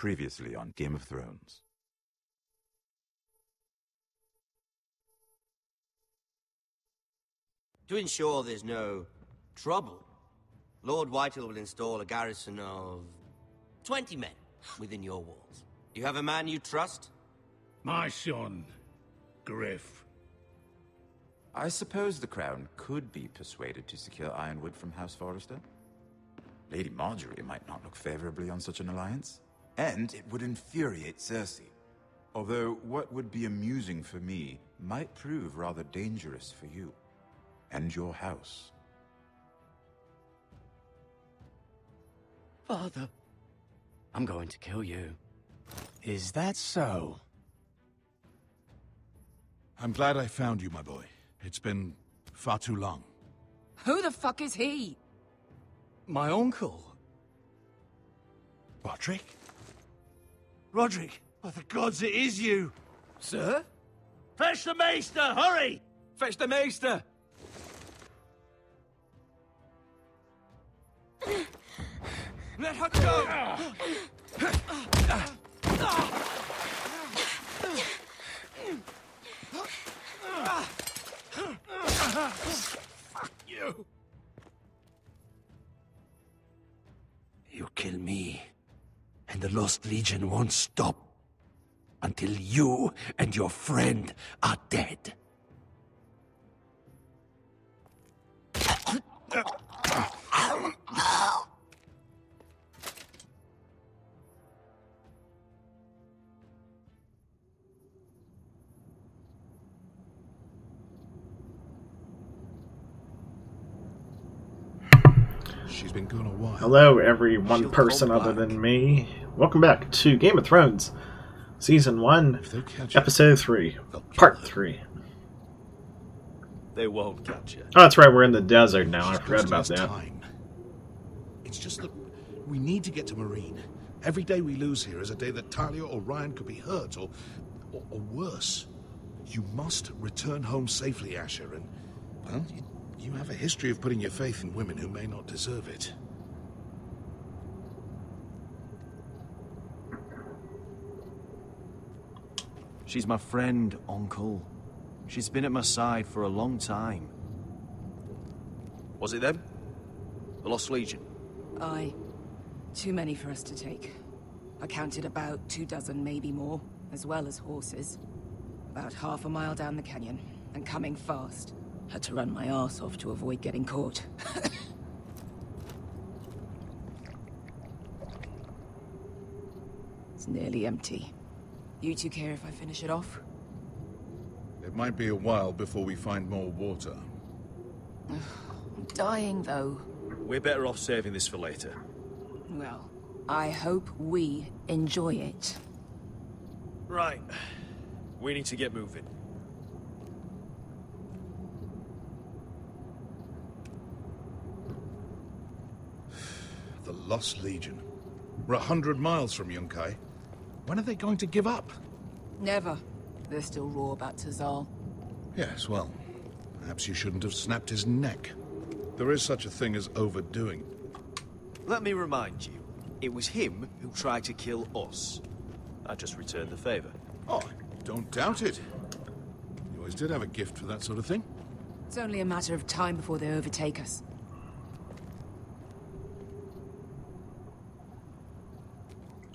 Previously on Game of Thrones. To ensure there's no trouble, Lord Whitehill will install a garrison of 20 men within your walls. You have a man you trust? My son, Griff. I suppose the Crown could be persuaded to secure Ironwood from House Forrester. Lady Marjorie might not look favorably on such an alliance. And it would infuriate Cersei. Although what would be amusing for me might prove rather dangerous for you. And your house. Father, I'm going to kill you. Is that so? I'm glad I found you, my boy. It's been far too long. Who the fuck is he? My uncle. Roderick? Roderick, by the gods, it is you! Sir? Fetch the maester, hurry! Fetch the maester! Let her go! Fuck you! You kill me, and the Lost Legion won't stop until you and your friend are dead. She's been gone a while. Hello, every one person other than me. Welcome back to Game of Thrones, Season 1, Episode 3, Part 3. They won't catch you. Oh, that's right, we're in the desert now. I forgot about that. Time. It's just that we need to get to Marine. Every day we lose here is a day that Talia or Ryan could be hurt, or worse. You must return home safely, Asher, and, well, you have a history of putting your faith in women who may not deserve it. She's my friend, Uncle. She's been at my side for a long time. Was it them? The Lost Legion? Aye. Too many for us to take. I counted about 24, maybe more, as well as horses. About half a mile down the canyon, and coming fast. Had to run my arse off to avoid getting caught. It's nearly empty. You two care if I finish it off? It might be a while before we find more water. I'm dying, though. We're better off saving this for later. Well, I hope we enjoy it. Right. We need to get moving. The Lost Legion. We're 100 miles from Yunkai. When are they going to give up? Never. They're still raw about Tazal. Yes, well, perhaps you shouldn't have snapped his neck. There is such a thing as overdoing. Let me remind you, it was him who tried to kill us. I just returned the favor. Oh, I don't doubt it. You always did have a gift for that sort of thing. It's only a matter of time before they overtake us.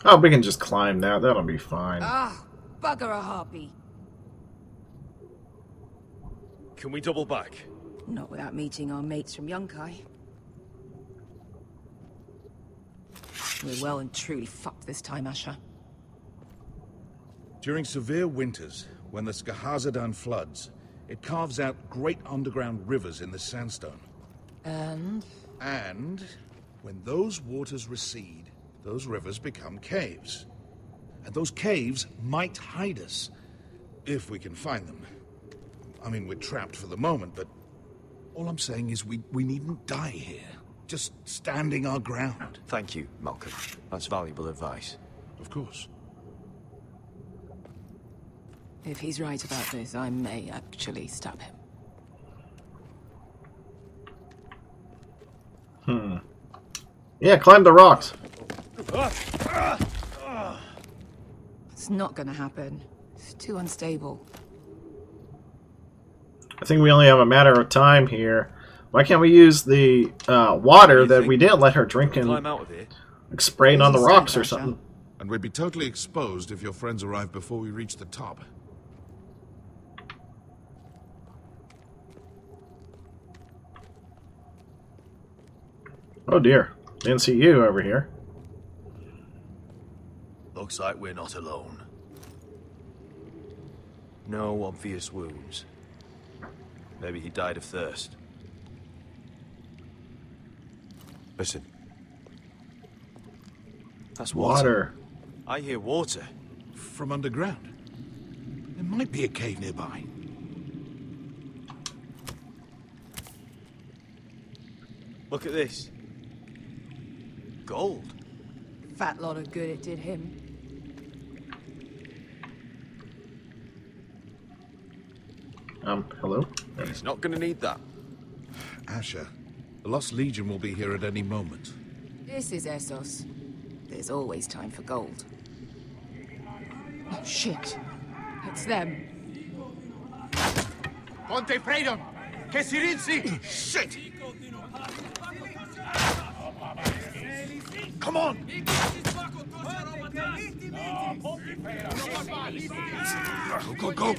Oh, we can just climb that. That'll be fine. Ah, bugger a harpy. Can we double back? Not without meeting our mates from Yunkai. We're well and truly fucked this time, Asher. During severe winters, when the Skahazadan floods, it carves out great underground rivers in the sandstone. And when those waters recede, those rivers become caves. And those caves might hide us, if we can find them. I mean, we're trapped for the moment, but all I'm saying is we needn't die here. Just standing our ground. Thank you, Malcolm. That's valuable advice. Of course. if he's right about this, I may actually stab him. Yeah, climb the rocks. It's not gonna happen. It's too unstable. I think we only have a matter of time here. Why can't we use the water that we didn't let her drink and Climb out of here. like, spray it on the rocks or something? And we'd be totally exposed if your friends arrive before we reach the top. Oh dear. Didn't see you over here. Looks like we're not alone. No obvious wounds. Maybe he died of thirst. Listen. That's water. I hear water. From underground. There might be a cave nearby. Look at this. Gold. Fat lot of good it did him. Hello? He's not gonna need that. Asher, the Lost Legion will be here at any moment. This is Essos. There's always time for gold. Oh, shit. It's them. Ponte freedom! Che si rinzi! Shit! Come on! Go, go, go!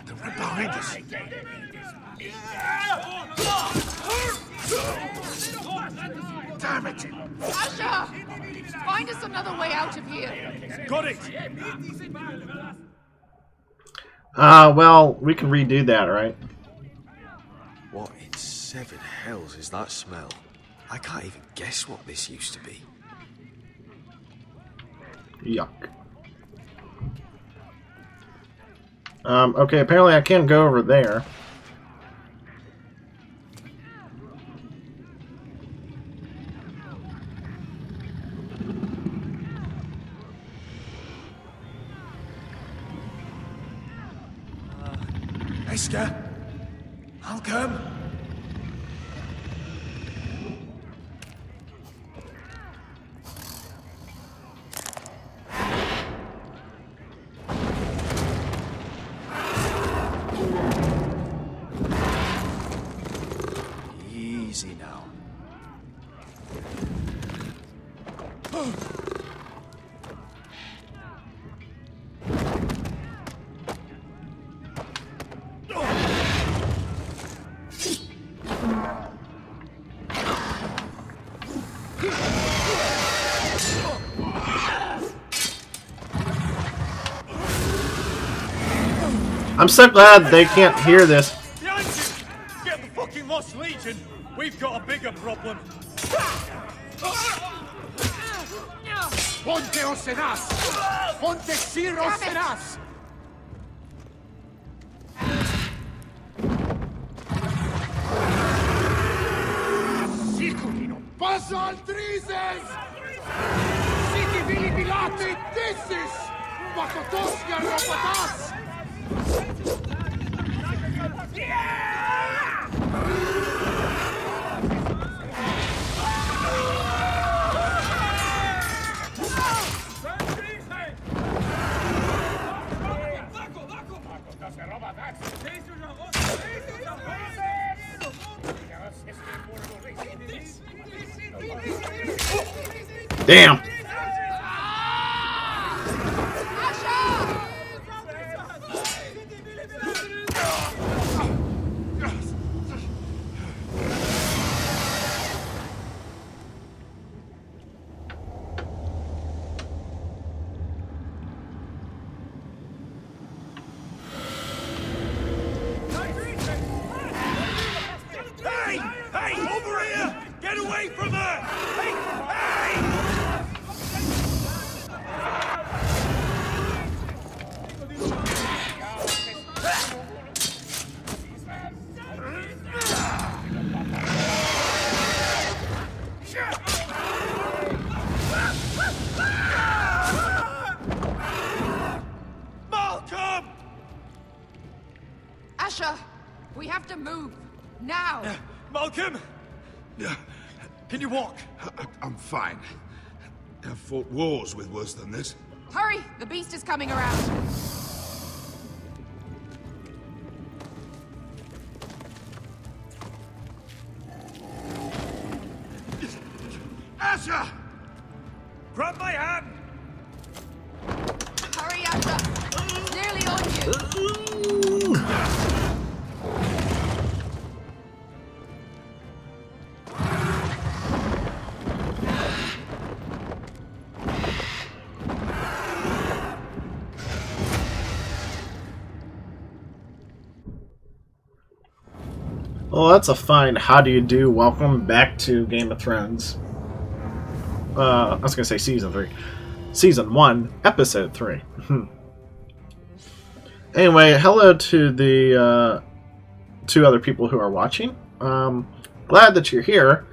They're right behind us. Damn it! Asher! Find us another way out of here. Got it! Well, we can redo that, right? What in seven hells is that smell? I can't even guess what this used to be. Yuck. Okay, apparently I can't go over there. Esker? I'll come. Easy now. I'm so glad they can't hear this. Behind you! Get the fucking Lost Legion! We've got a bigger problem. Ponteos en us! Ponte Siros en us! Siculino! Passa al Trises! Siti vili pilati dissis! Makotoskia robotas! Damn. Asher, we have to move. Now! Malcolm! Can you walk? I'm fine. I've fought wars with worse than this. Hurry! The beast is coming around! Asher! Grab my hand! Hurry, Asher! It's nearly on you! Well, that's a fine how do you do. Welcome back to Game of Thrones. I was going to say Season 3. Season 1, Episode 3. Anyway, hello to the 2 other people who are watching. Glad that you're here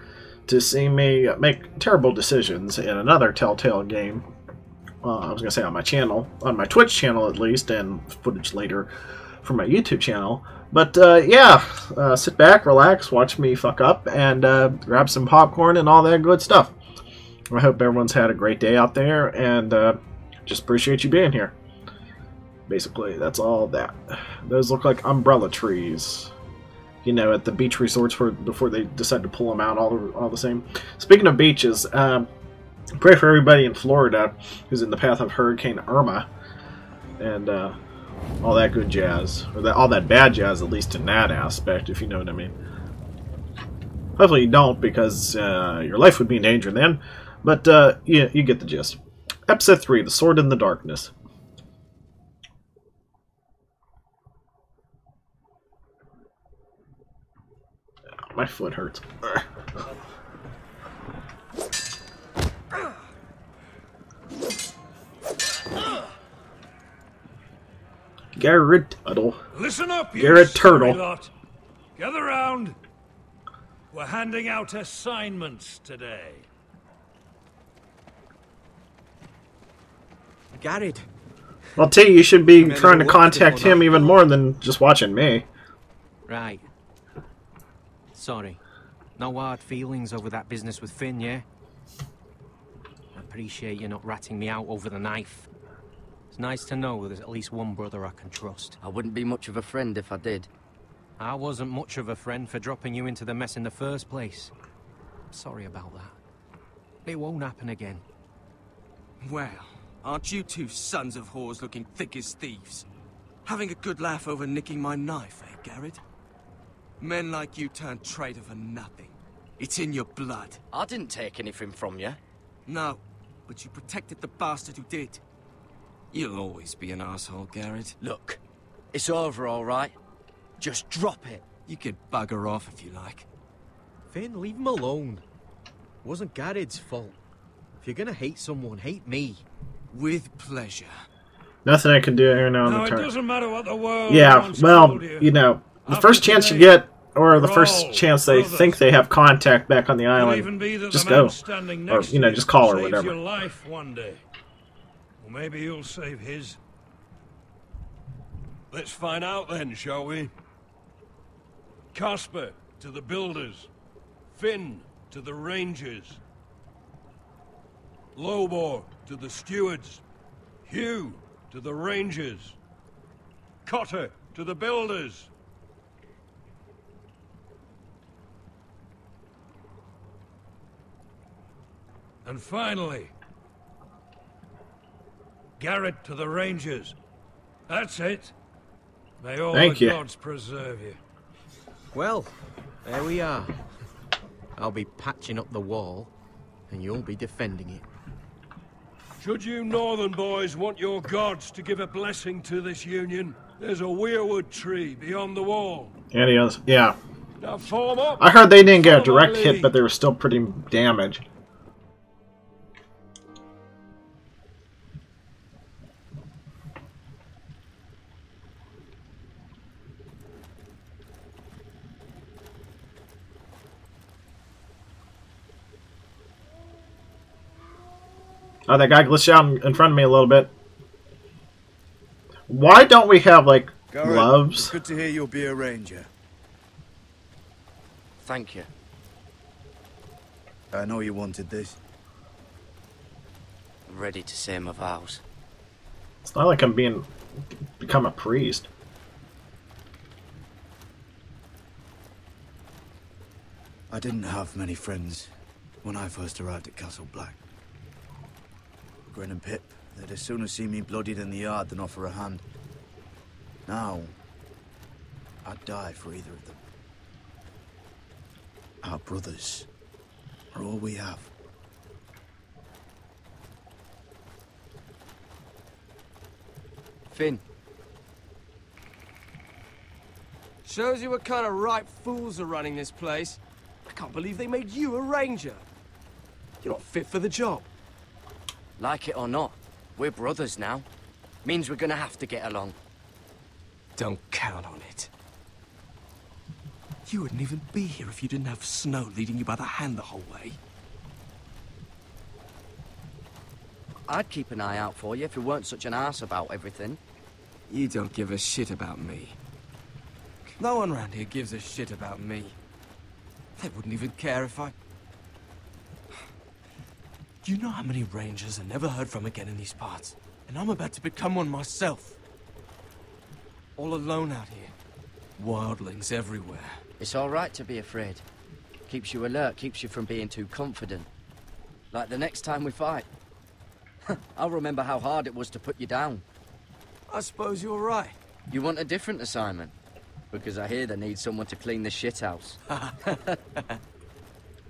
to see me make terrible decisions in another Telltale game. I was going to say on my channel, on my Twitch channel at least, and footage later from my YouTube channel. But yeah, sit back, relax, watch me fuck up, and grab some popcorn and all that good stuff. I hope everyone's had a great day out there, and just appreciate you being here. Basically, that's all that. Those look like umbrella trees. You know, at the beach resorts before they decide to pull them out all the same. Speaking of beaches, pray for everybody in Florida who's in the path of Hurricane Irma. And all that good jazz. Or all that bad jazz, at least in that aspect, if you know what I mean. Hopefully you don't, because your life would be in danger then. But, yeah, you get the gist. Episode 3, The Sword in the Darkness. My foot hurts. Garrett Tuttle. Listen up, you Garrett Turtle. lot. Gather round. We're handing out assignments today. Garrett. Well, T, you should be trying to contact him even more than just watching me. Right. Sorry. No hard feelings over that business with Finn, yeah? I appreciate you not ratting me out over the knife. It's nice to know there's at least one brother I can trust. I wouldn't be much of a friend if I did. I wasn't much of a friend for dropping you into the mess in the first place. Sorry about that. It won't happen again. Well, aren't you two sons of whores looking thick as thieves? Having a good laugh over nicking my knife, eh, Garrett? Men like you turn traitor for nothing. It's in your blood. I didn't take anything from you. No, but you protected the bastard who did. You'll always be an asshole, Garrett. Look, it's over, all right? Just drop it. You could bugger off if you like. Finn, leave him alone. It wasn't Garrett's fault. If you're gonna hate someone, hate me. With pleasure. Nothing I can do here now on the It turn. doesn't matter what the world Yeah, wants well, told you. you know, the After first chance you today, get, or the we're first all chance they brothers. think they have contact back on the Could even island, be that just the man go. standing Or, next you know, to just call or saves whatever. your life one day. Or maybe you'll save his. Let's find out then, shall we? Casper to the builders. Finn to the rangers. Lobor to the stewards. Hugh to the rangers. Cotter to the builders. And finally, Garrett to the rangers. That's it. May all Thank the you. gods preserve you. Well, there we are. I'll be patching up the wall, and you'll be defending it. Should you northern boys want your gods to give a blessing to this union, there's a weirwood tree beyond the wall. And he goes, yeah. Now form up. I heard they didn't get a Follow my direct hit, lead. but they were still pretty damaged. Oh, that guy glitched out in front of me a little bit. Why don't we have, like, Garrett, gloves? it's good to hear you'll be a ranger. Thank you. I know you wanted this. I'm ready to say my vows. It's not like I'm become a priest. I didn't have many friends when I first arrived at Castle Black. Grin and Pip, they'd as soon see me bloodied in the yard than offer a hand. Now, I'd die for either of them. Our brothers are all we have. Finn. Shows you what kind of ripe fools are running this place. I can't believe they made you a ranger. You're not fit for the job. Like it or not, we're brothers now. Means we're gonna have to get along. Don't count on it. You wouldn't even be here if you didn't have Snow leading you by the hand the whole way. I'd keep an eye out for you if you weren't such an arse about everything. You don't give a shit about me. No one around here gives a shit about me. They wouldn't even care if I... Do you know how many rangers are never heard from again in these parts? And I'm about to become one myself. All alone out here. Wildlings everywhere. It's all right to be afraid. Keeps you alert, keeps you from being too confident. Like the next time we fight. I'll remember how hard it was to put you down. I suppose you're right. You want a different assignment? Because I hear they need someone to clean the shithouse.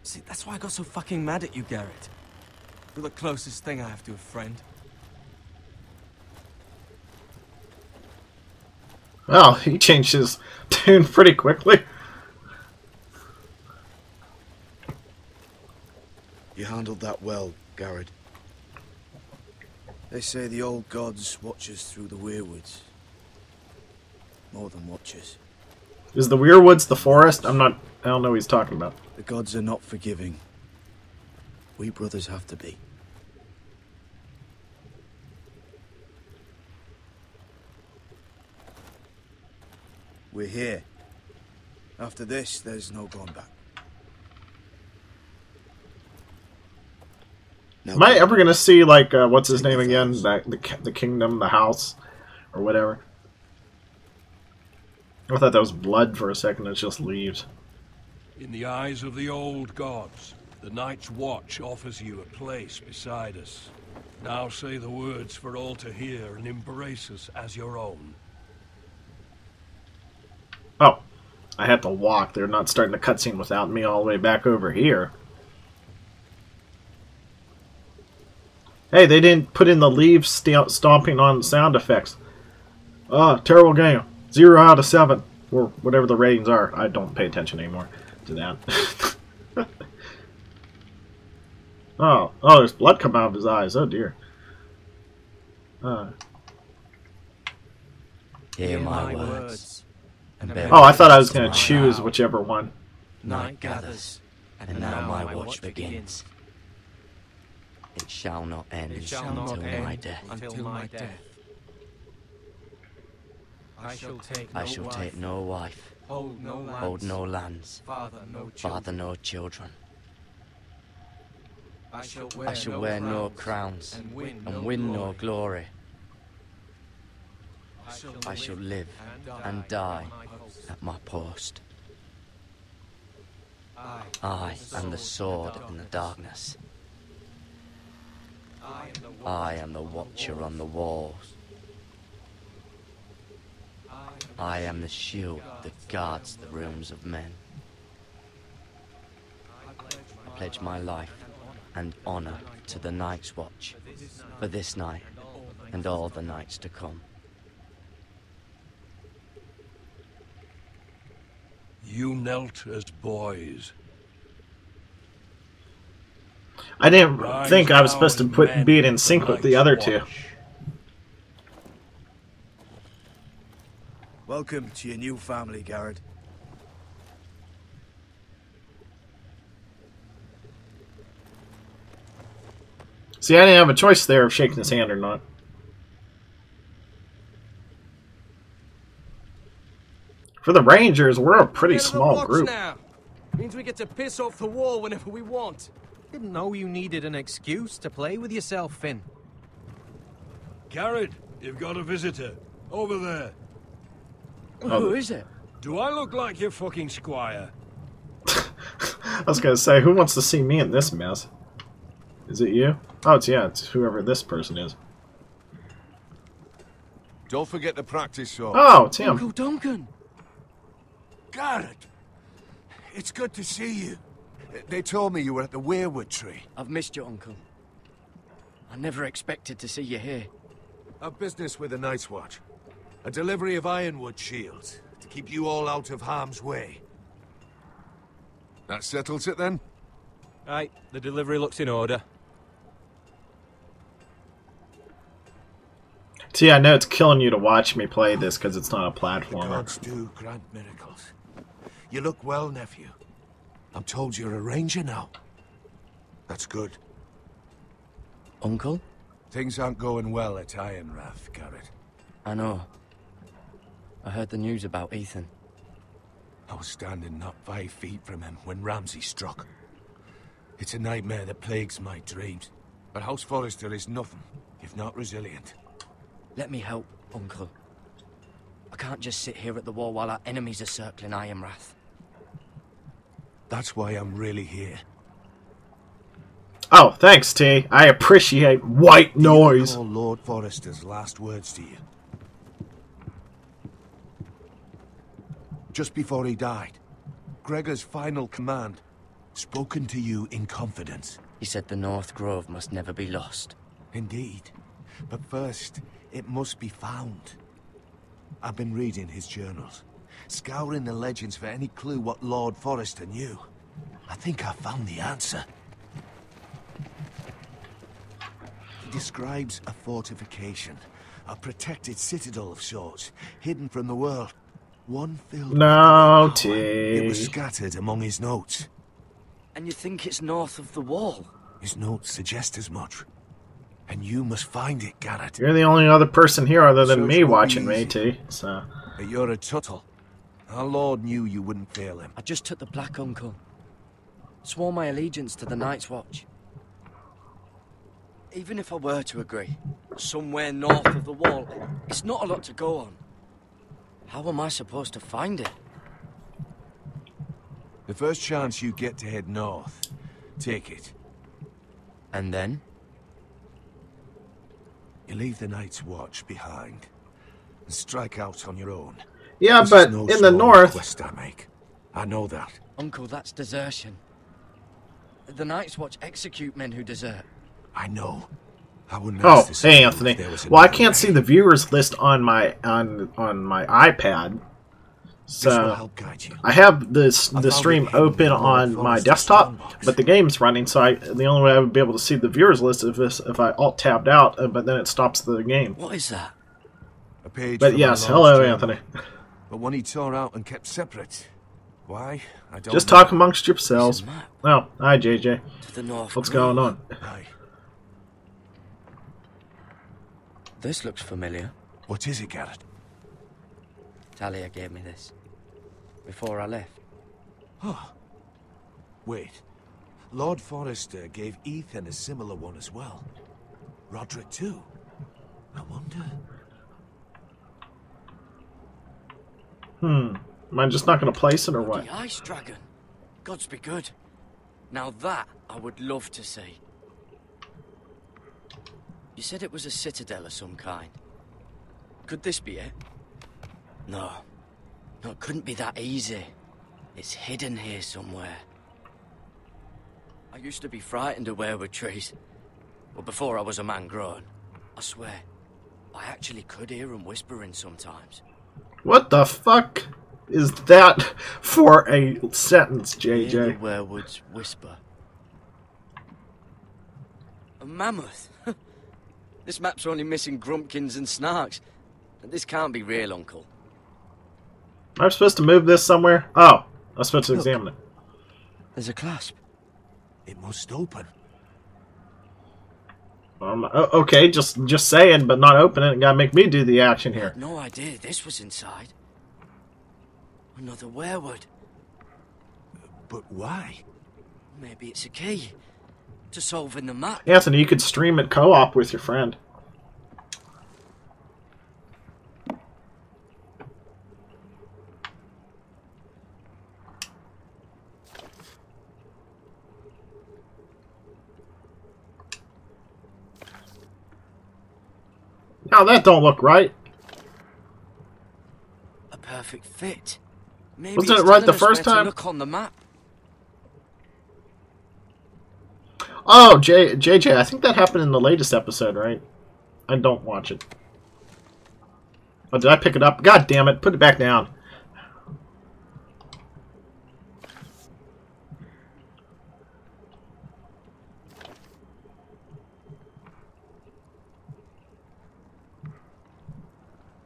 See, that's why I got so fucking mad at you, Garrett. You're the closest thing I have to a friend. Well, he changed his tune pretty quickly. You handled that well, Garrett. They say the old gods watch us through the weirwoods. More than watchers. Is the Weirwoods the forest? I don't know what he's talking about. The gods are not forgiving. We brothers have to be. We're here. After this, there's no going back. Now, Am I ever gonna see, like, what's his name again? The kingdom, the house, or whatever? I thought that was blood for a second. It's just leaves. In the eyes of the old gods, the Night's Watch offers you a place beside us. Now say the words for all to hear and embrace us as your own. Oh, I had to walk. They're not starting the cutscene without me all the way back over here. Hey, they didn't put in the leaves stomping on sound effects. Terrible game. 0 out of 7. Or whatever the ratings are. I don't pay attention anymore to that. Oh, there's blood coming out of his eyes. Oh, dear. Hear my words. Oh, I thought I was going to choose whichever one. Night gathers, and now my watch begins. It shall not end until my death. I shall take no wife, hold no lands, father no children. I shall wear no crowns, and win no glory. I shall live and die at my post. I am the sword in the darkness. I am the watcher on the walls. I am the shield that guards the rooms of men. I pledge my life and honor to the Night's Watch for this night and all the nights to come. You knelt as boys. I didn't think I was supposed to be it in sync with the other two. welcome to your new family, Garrett. See, I didn't have a choice there of shaking his hand or not. For the Rangers, we're a pretty small group. Now. Means we get to piss off the wall whenever we want. Didn't know you needed an excuse to play with yourself, Finn. Garrett, you've got a visitor. Over there. Who is it? Do I look like your fucking squire? I was gonna say, who wants to see me in this mess? Is it you? Oh, it's whoever this person is. Don't forget the practice sword. Oh, it's him. Uncle Duncan! Garrett! It's good to see you. They told me you were at the weirwood tree. I've missed you, Uncle. I never expected to see you here. I've business with the Night's Watch. A delivery of ironwood shields to keep you all out of harm's way. That settles it then? Right, the delivery looks in order. See, I know it's killing you to watch me play this because it's not a The platformer. gods do grant miracles. You look well, nephew. I'm told you're a ranger now. That's good. Uncle? Things aren't going well at Ironrath, Garrett. I know. I heard the news about Ethan. I was standing not 5 feet from him when Ramsay struck. It's a nightmare that plagues my dreams. But House Forrester is nothing, if not resilient. Let me help, Uncle. I can't just sit here at the wall while our enemies are circling Ironrath. That's why I'm really here. Oh, thanks, T. I appreciate white noise. Do you recall Lord Forrester's last words to you? Just before he died, Gregor's final command, spoken to you in confidence. He said the North Grove must never be lost. Indeed. But first, it must be found. I've been reading his journals, scouring the legends for any clue what Lord Forrester knew. I think I found the answer. He describes a fortification, a protected citadel of sorts, hidden from the world. One filled No, with power. T. It was scattered among his notes. And you think it's north of the wall? His notes suggest as much. And you must find it, Garrett. You're the only other person here other than Search me will be watching me, easy. T. So, But you're a tuttle. Our Lord knew you wouldn't fail him. I just took the black, Uncle. Swore my allegiance to the Night's Watch. Even if I were to agree, somewhere north of the wall, it's not a lot to go on. How am I supposed to find it? The first chance you get to head north, take it. And then? You leave the Night's Watch behind and strike out on your own. yeah, This but is no in the small north, quest I make. I know that. Uncle, that's desertion. The Night's Watch execute men who desert. I know. I wouldn't oh, ask this of hey you Anthony. if there was Well, I another can't way. see the viewers list on my iPad, This will so help guide you. I have the found stream it hidden open in on Lord my Forrester's desktop, strongbox. but the game's running. So the only way I would be able to see the viewers list is if I alt tabbed out, but then it stops the game. What is that? A page But from yes, my Lord's hello journal. Anthony. But one he tore out and kept separate. Why? I don't Just know. talk amongst yourselves. It's a map Oh, hi JJ. to the North What's Grove. going on? Aye. This looks familiar. What is it, Garrett? Talia gave me this. Before I left. Oh. Wait. Lord Forrester gave Ethan a similar one as well. Roderick too. I wonder. Am I just not going to place it or what? The Ice Dragon. Gods be good. Now that I would love to see. You said it was a citadel of some kind. Could this be it? No. No, it couldn't be that easy. It's hidden here somewhere. I used to be frightened of weirwood trees. But before I was a man grown, I swear, I actually could hear them whispering sometimes. What the fuck is that for a sentence, Hear the JJ? werewoods whisper. A mammoth? This map's only missing grumpkins and snarks. This can't be real, Uncle. Am I supposed to move this somewhere? Oh, I'm supposed to Look. examine it. There's a clasp. It must open. Okay, just saying, but not open it. Gotta make me do the action I here. had no idea this was inside. Another werewood. But why? Maybe it's a key. to solving the map. Anthony, you could stream it co-op with your friend. Now that don't look right. A perfect fit. Maybe Wasn't it's it right the telling us first where to time? look on the map. Oh, JJ, I think that happened in the latest episode, right? I don't watch it. Oh, did I pick it up? God damn it, put it back down.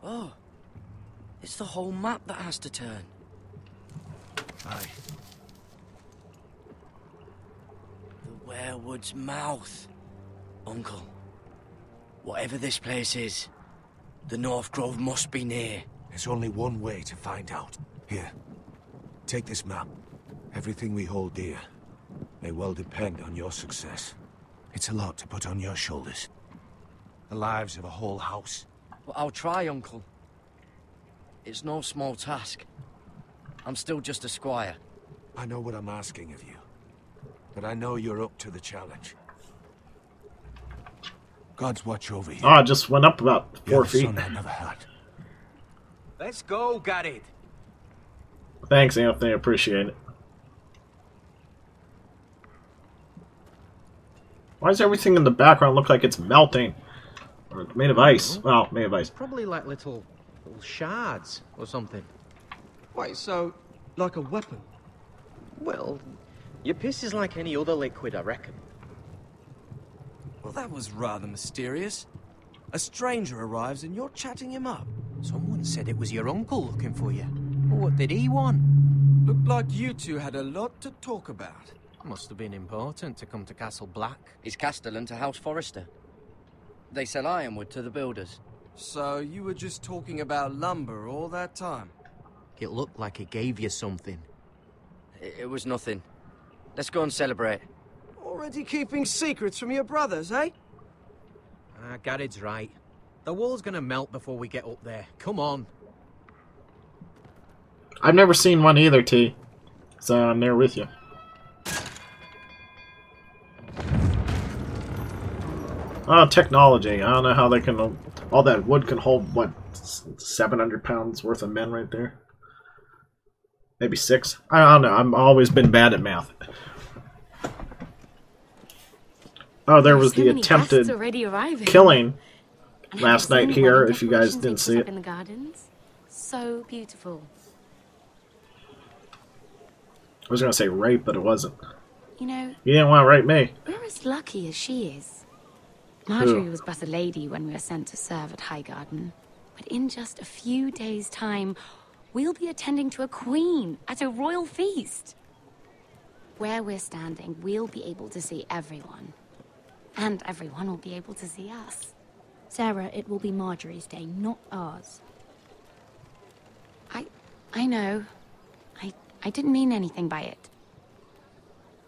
Oh, it's the whole map that has to turn. Aye. The Werewood's mouth. Uncle, whatever this place is, the North Grove must be near. There's only one way to find out. Here, take this map. Everything we hold dear may well depend on your success. It's a lot to put on your shoulders. The lives of a whole house. Well, I'll try, Uncle. It's no small task. I'm still just a squire. I know what I'm asking of you, but I know you're up to the challenge. God's watch over you. Oh, I just went up about 4 You're the feet. son I never had. Let's go, Garrett. Thanks, Anthony. I appreciate it. Why does everything in the background look like it's melting? Or it's made of ice. Well, made of ice. Probably like little shards or something. Wait, so, like a weapon? Well, your piss is like any other liquid, I reckon. Well, that was rather mysterious. A stranger arrives and you're chatting him up. Someone said it was your uncle looking for you. What did he want? Looked like you two had a lot to talk about. Must have been important to come to Castle Black. It's Castellan to House Forrester. They sell ironwood to the builders. So you were just talking about lumber all that time? It looked like it gave you something. It was nothing. Let's go and celebrate. Already keeping secrets from your brothers, eh? Garrett's right. The wall's gonna melt before we get up there. Come on. I've never seen one either, T. So I'm there with you. Oh, technology. I don't know how they can... All that wood can hold, what, 700 pounds worth of men right there? Maybe 6? I don't know. I've always been bad at math. Oh, there was the attempted killing last night here, if you guys didn't see it. In the gardens. So beautiful. I was going to say rape, but it wasn't. You know... You didn't want to rape me. We're as lucky as she is. Marjorie was but a lady when we were sent to serve at Highgarden. But in just a few days' time, we'll be attending to a queen at a royal feast. Where we're standing, we'll be able to see everyone. And everyone will be able to see us. Sarah, it will be Marjorie's day, not ours. I know. I didn't mean anything by it.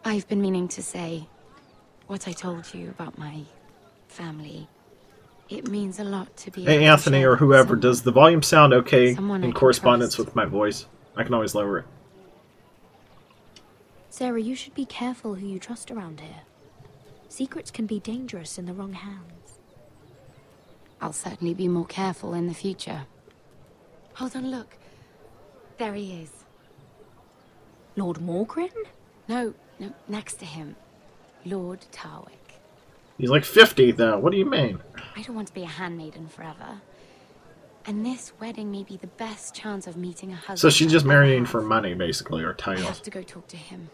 I've been meaning to say what I told you about my family. It means a lot to be... Hey, Anthony or whoever, does the volume sound okay Someone I in can correspondence trust. with my voice? I can always lower it. Sarah, you should be careful who you trust around here. Secrets can be dangerous in the wrong hands. I'll certainly be more careful in the future. Hold on, look. There he is. Lord Morgren? No, next to him. Lord Tarwick. He's like 50, though. What do you mean? I don't want to be a handmaiden forever. And this wedding may be the best chance of meeting a husband. So she's just I'll ever marrying have. for money, basically, or I titles. have to go talk to him.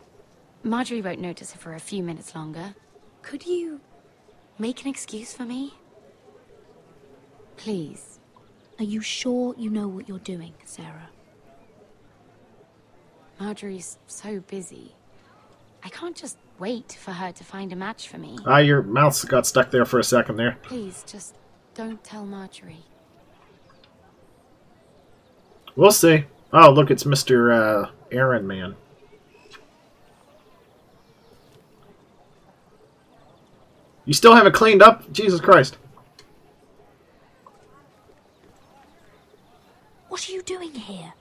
Marjorie won't notice it for a few minutes longer. Could you make an excuse for me? Please. Are you sure you know what you're doing, Sarah? Marjorie's so busy. I can't just wait for her to find a match for me. Ah, your mouth got stuck there for a second there. Please, just don't tell Marjorie. We'll see. Oh, look, it's Mr. Aaron Man. You still haven't cleaned up? Jesus Christ. What are you doing here?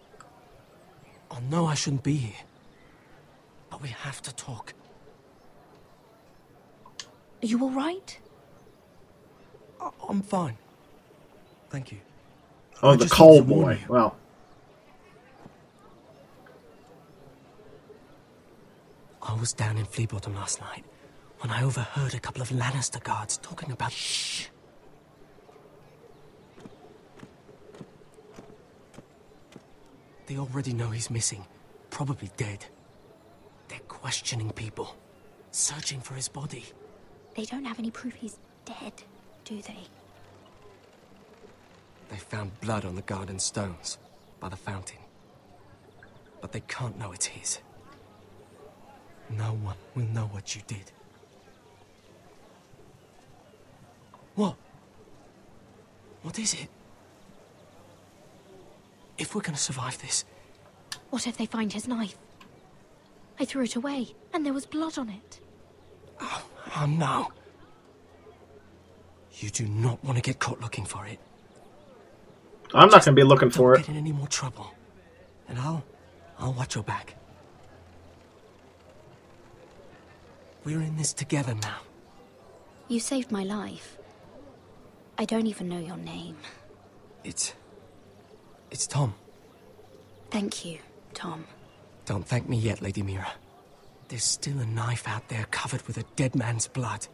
I know I shouldn't be here. But we have to talk. Are you all right? I'm fine. Thank you. Oh, the coal boy. Well. I was down in Flea Bottom last night when I overheard a couple of Lannister guards talking about... Shh! They already know he's missing. Probably dead. They're questioning people. Searching for his body. They don't have any proof he's dead, do they? They found blood on the garden stones by the fountain. But they can't know it's his. No one will know what you did. What? What is it? If we're gonna survive this... What if they find his knife? I threw it away, and there was blood on it. Oh no. You do not want to get caught looking for it. I'm not going to be looking for it. Don't get in any more trouble. And I'll watch your back. We're in this together now. You saved my life. I don't even know your name. It's Tom. Thank you, Tom. Don't thank me yet, Lady Mira. There's still a knife out there covered with a dead man's blood.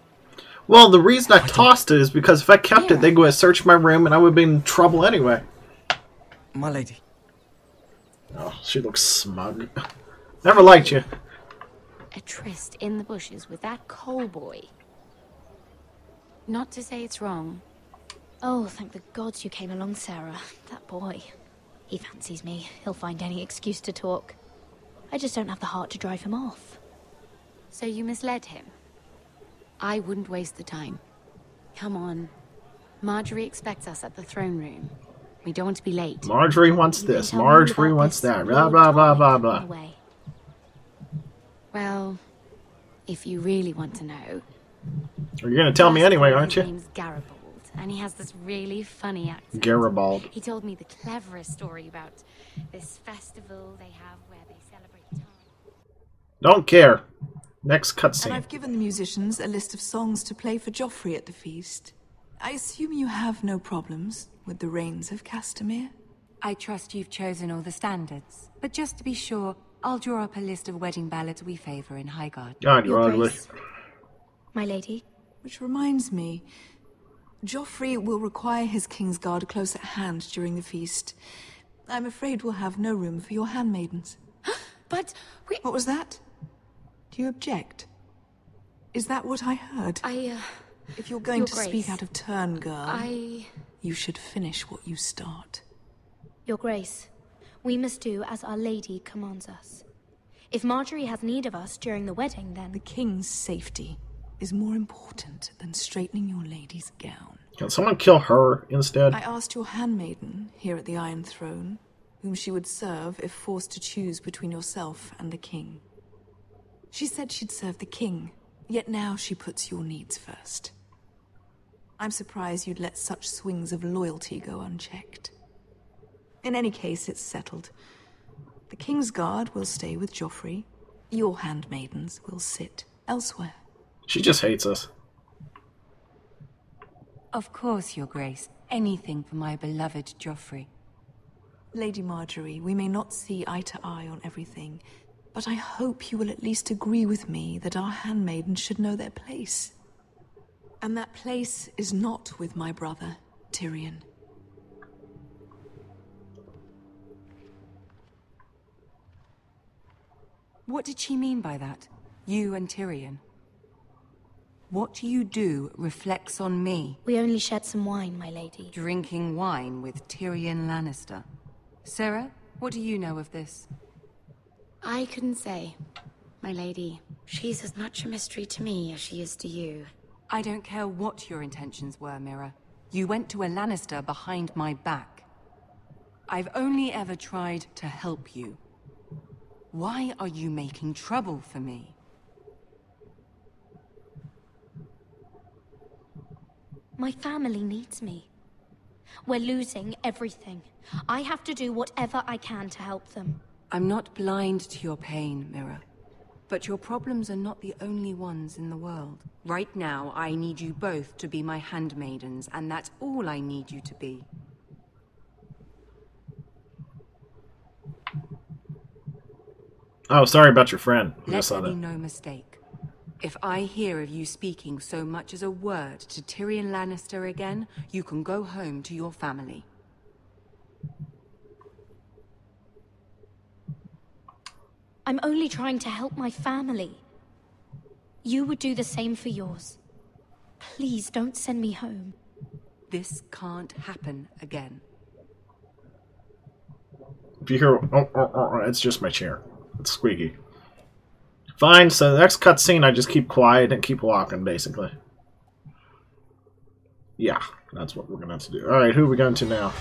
Well, the reason I tossed it is because if I kept it, they'd go and search my room and I would be in trouble anyway. My lady. Oh, she looks smug. Never liked you. A tryst in the bushes with that coal boy. Not to say it's wrong. Oh, thank the gods you came along, Sarah. That boy. He fancies me. He'll find any excuse to talk. I just don't have the heart to drive him off. So you misled him? I wouldn't waste the time. Come on. Marjorie expects us at the throne room. We don't want to be late. Marjorie wants this. Marjorie wants that. Blah, blah, blah, blah, blah. Well, if you really want to know... You're going to tell me anyway, aren't you? His name's Garibald, and he has this really funny accent. Garibald. He told me the cleverest story about this festival they have where they celebrate time. Don't care. Next And cutscene. I've given the musicians a list of songs to play for Joffrey at the feast. I assume you have no problems with the Rains of Castamere? I trust you've chosen all the standards. But just to be sure, I'll draw up a list of wedding ballads we favor in Highgarden. God, you're ugly. My lady. Which reminds me, Joffrey will require his Kingsguard close at hand during the feast. I'm afraid we'll have no room for your handmaidens. But What was that? Do you object? Is that what I heard? If you're going Your to Grace, speak out of turn, girl, I... you should finish what you start. Your Grace, we must do as Our Lady commands us. If Marjorie has need of us during the wedding, then... The King's safety is more important than straightening your lady's gown. Can someone kill her instead? I asked your handmaiden here at the Iron Throne whom she would serve if forced to choose between yourself and the King. She said she'd serve the King, yet now she puts your needs first. I'm surprised you'd let such swings of loyalty go unchecked. In any case, it's settled. The King's Guard will stay with Joffrey. Your handmaidens will sit elsewhere. She just hates us. Of course, Your Grace. Anything for my beloved Joffrey. Lady Marjorie, we may not see eye to eye on everything, but I hope you will at least agree with me that our handmaidens should know their place. And that place is not with my brother, Tyrion. What did she mean by that? You and Tyrion? What you do reflects on me. We only shed some wine, my lady. Drinking wine with Tyrion Lannister. Sarah, what do you know of this? I couldn't say, my lady. She's as much a mystery to me as she is to you. I don't care what your intentions were, Mira. You went to a Lannister behind my back. I've only ever tried to help you. Why are you making trouble for me? My family needs me. We're losing everything. I have to do whatever I can to help them. I'm not blind to your pain, Mira. But your problems are not the only ones in the world. Right now, I need you both to be my handmaidens, and that's all I need you to be. Oh, sorry about your friend. Let there be no mistake. If I hear of you speaking so much as a word to Tyrion Lannister again, you can go home to your family. I'm only trying to help my family. You would do the same for yours. Please don't send me home. This can't happen again. If you hear, it's just my chair. It's squeaky. Fine, so the next cutscene, I just keep quiet and keep walking, basically. Yeah, that's what we're going to have to do. Alright, who are we going to now?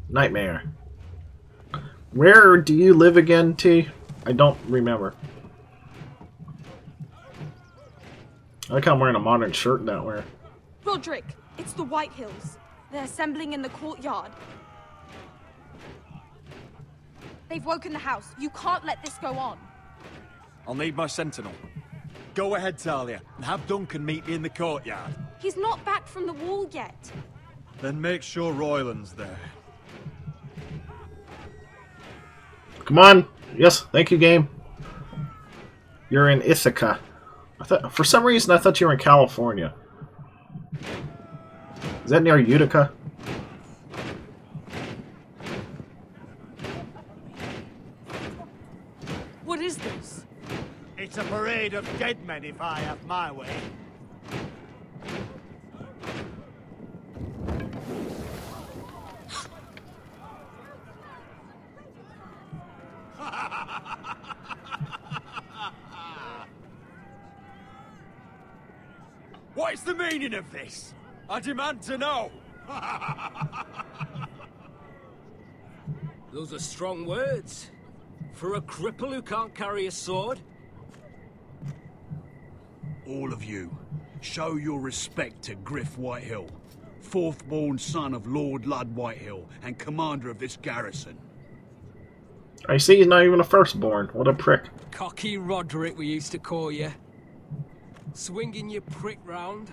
Nightmare. Where do you live again, T? I don't remember. I like how I'm wearing a modern shirt down there. Roderick, it's the White Hills. They're assembling in the courtyard. They've woken the house. You can't let this go on. I'll need my sentinel. Go ahead, Talia, and have Duncan meet me in the courtyard. He's not back from the wall yet. Then make sure Royland's there. Come on. Yes, thank you, game. You're in Ithaca. For some reason, I thought you were in California. Is that near Utica? What is this? It's a parade of dead men, if I have my way. What is the meaning of this? I demand to know! Those are strong words. For a cripple who can't carry a sword? All of you, show your respect to Griff Whitehill, fourth-born son of Lord Ludd Whitehill and commander of this garrison. I see he's not even a firstborn. What a prick. Cocky Roderick, we used to call you. Swinging your prick round,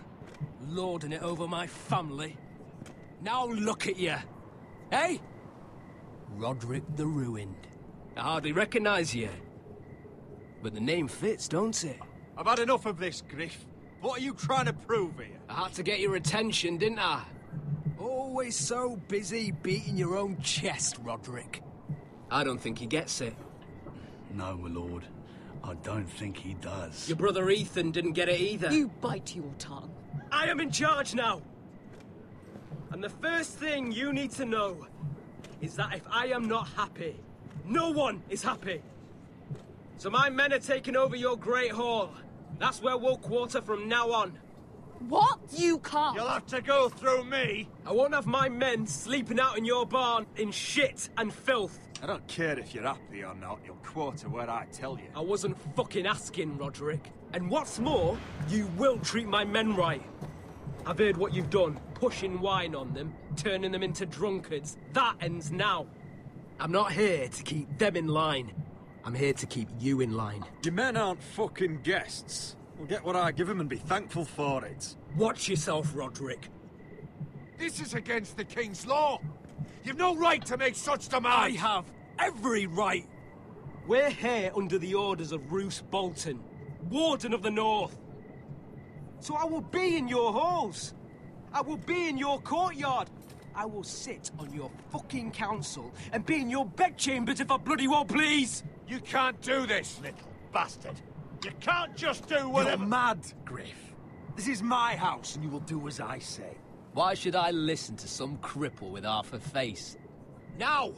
lording it over my family. Now look at you. Hey? Roderick the Ruined. I hardly recognise you. But the name fits, don't it? I've had enough of this, Griff. What are you trying to prove here? I had to get your attention, didn't I? Always so busy beating your own chest, Roderick. I don't think he gets it. No, my lord. I don't think he does. Your brother Ethan didn't get it either. You bite your tongue. I am in charge now. And the first thing you need to know is that if I am not happy, no one is happy. So my men are taking over your Great Hall. That's where we'll quarter from now on. What? You can't. You'll have to go through me. I won't have my men sleeping out in your barn in shit and filth. I don't care if you're happy or not. You'll quarter where I tell you. I wasn't fucking asking, Roderick. And what's more, you will treat my men right. I've heard what you've done, pushing wine on them, turning them into drunkards. That ends now. I'm not here to keep them in line. I'm here to keep you in line. Your men aren't fucking guests. We'll get what I give them and be thankful for it. Watch yourself, Roderick. This is against the King's law. You've no right to make such demands. I have every right. We're here under the orders of Roose Bolton, Warden of the North. So I will be in your halls. I will be in your courtyard. I will sit on your fucking council and be in your bedchambers if I bloody well please. You can't do this, little bastard. You can't just do whatever— You're mad, Griff. This is my house and you will do as I say. Why should I listen to some cripple with half a face? Now,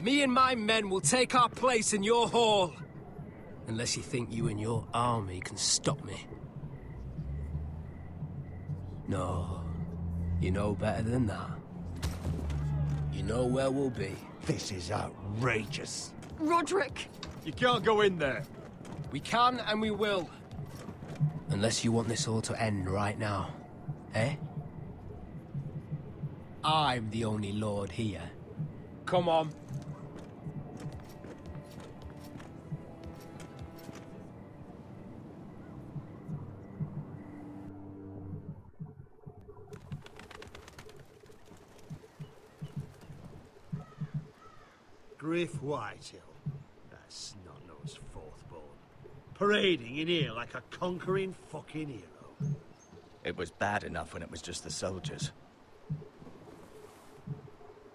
me and my men will take our place in your hall. Unless you think you and your army can stop me. No, you know better than that. You know where we'll be. This is outrageous. Roderick, You can't go in there. We can and we will. Unless you want this all to end right now. Eh? I'm the only lord here. Come on. Griff Whitehill, that snot-nosed fourth-born, parading in here like a conquering fucking hero. It was bad enough when it was just the soldiers.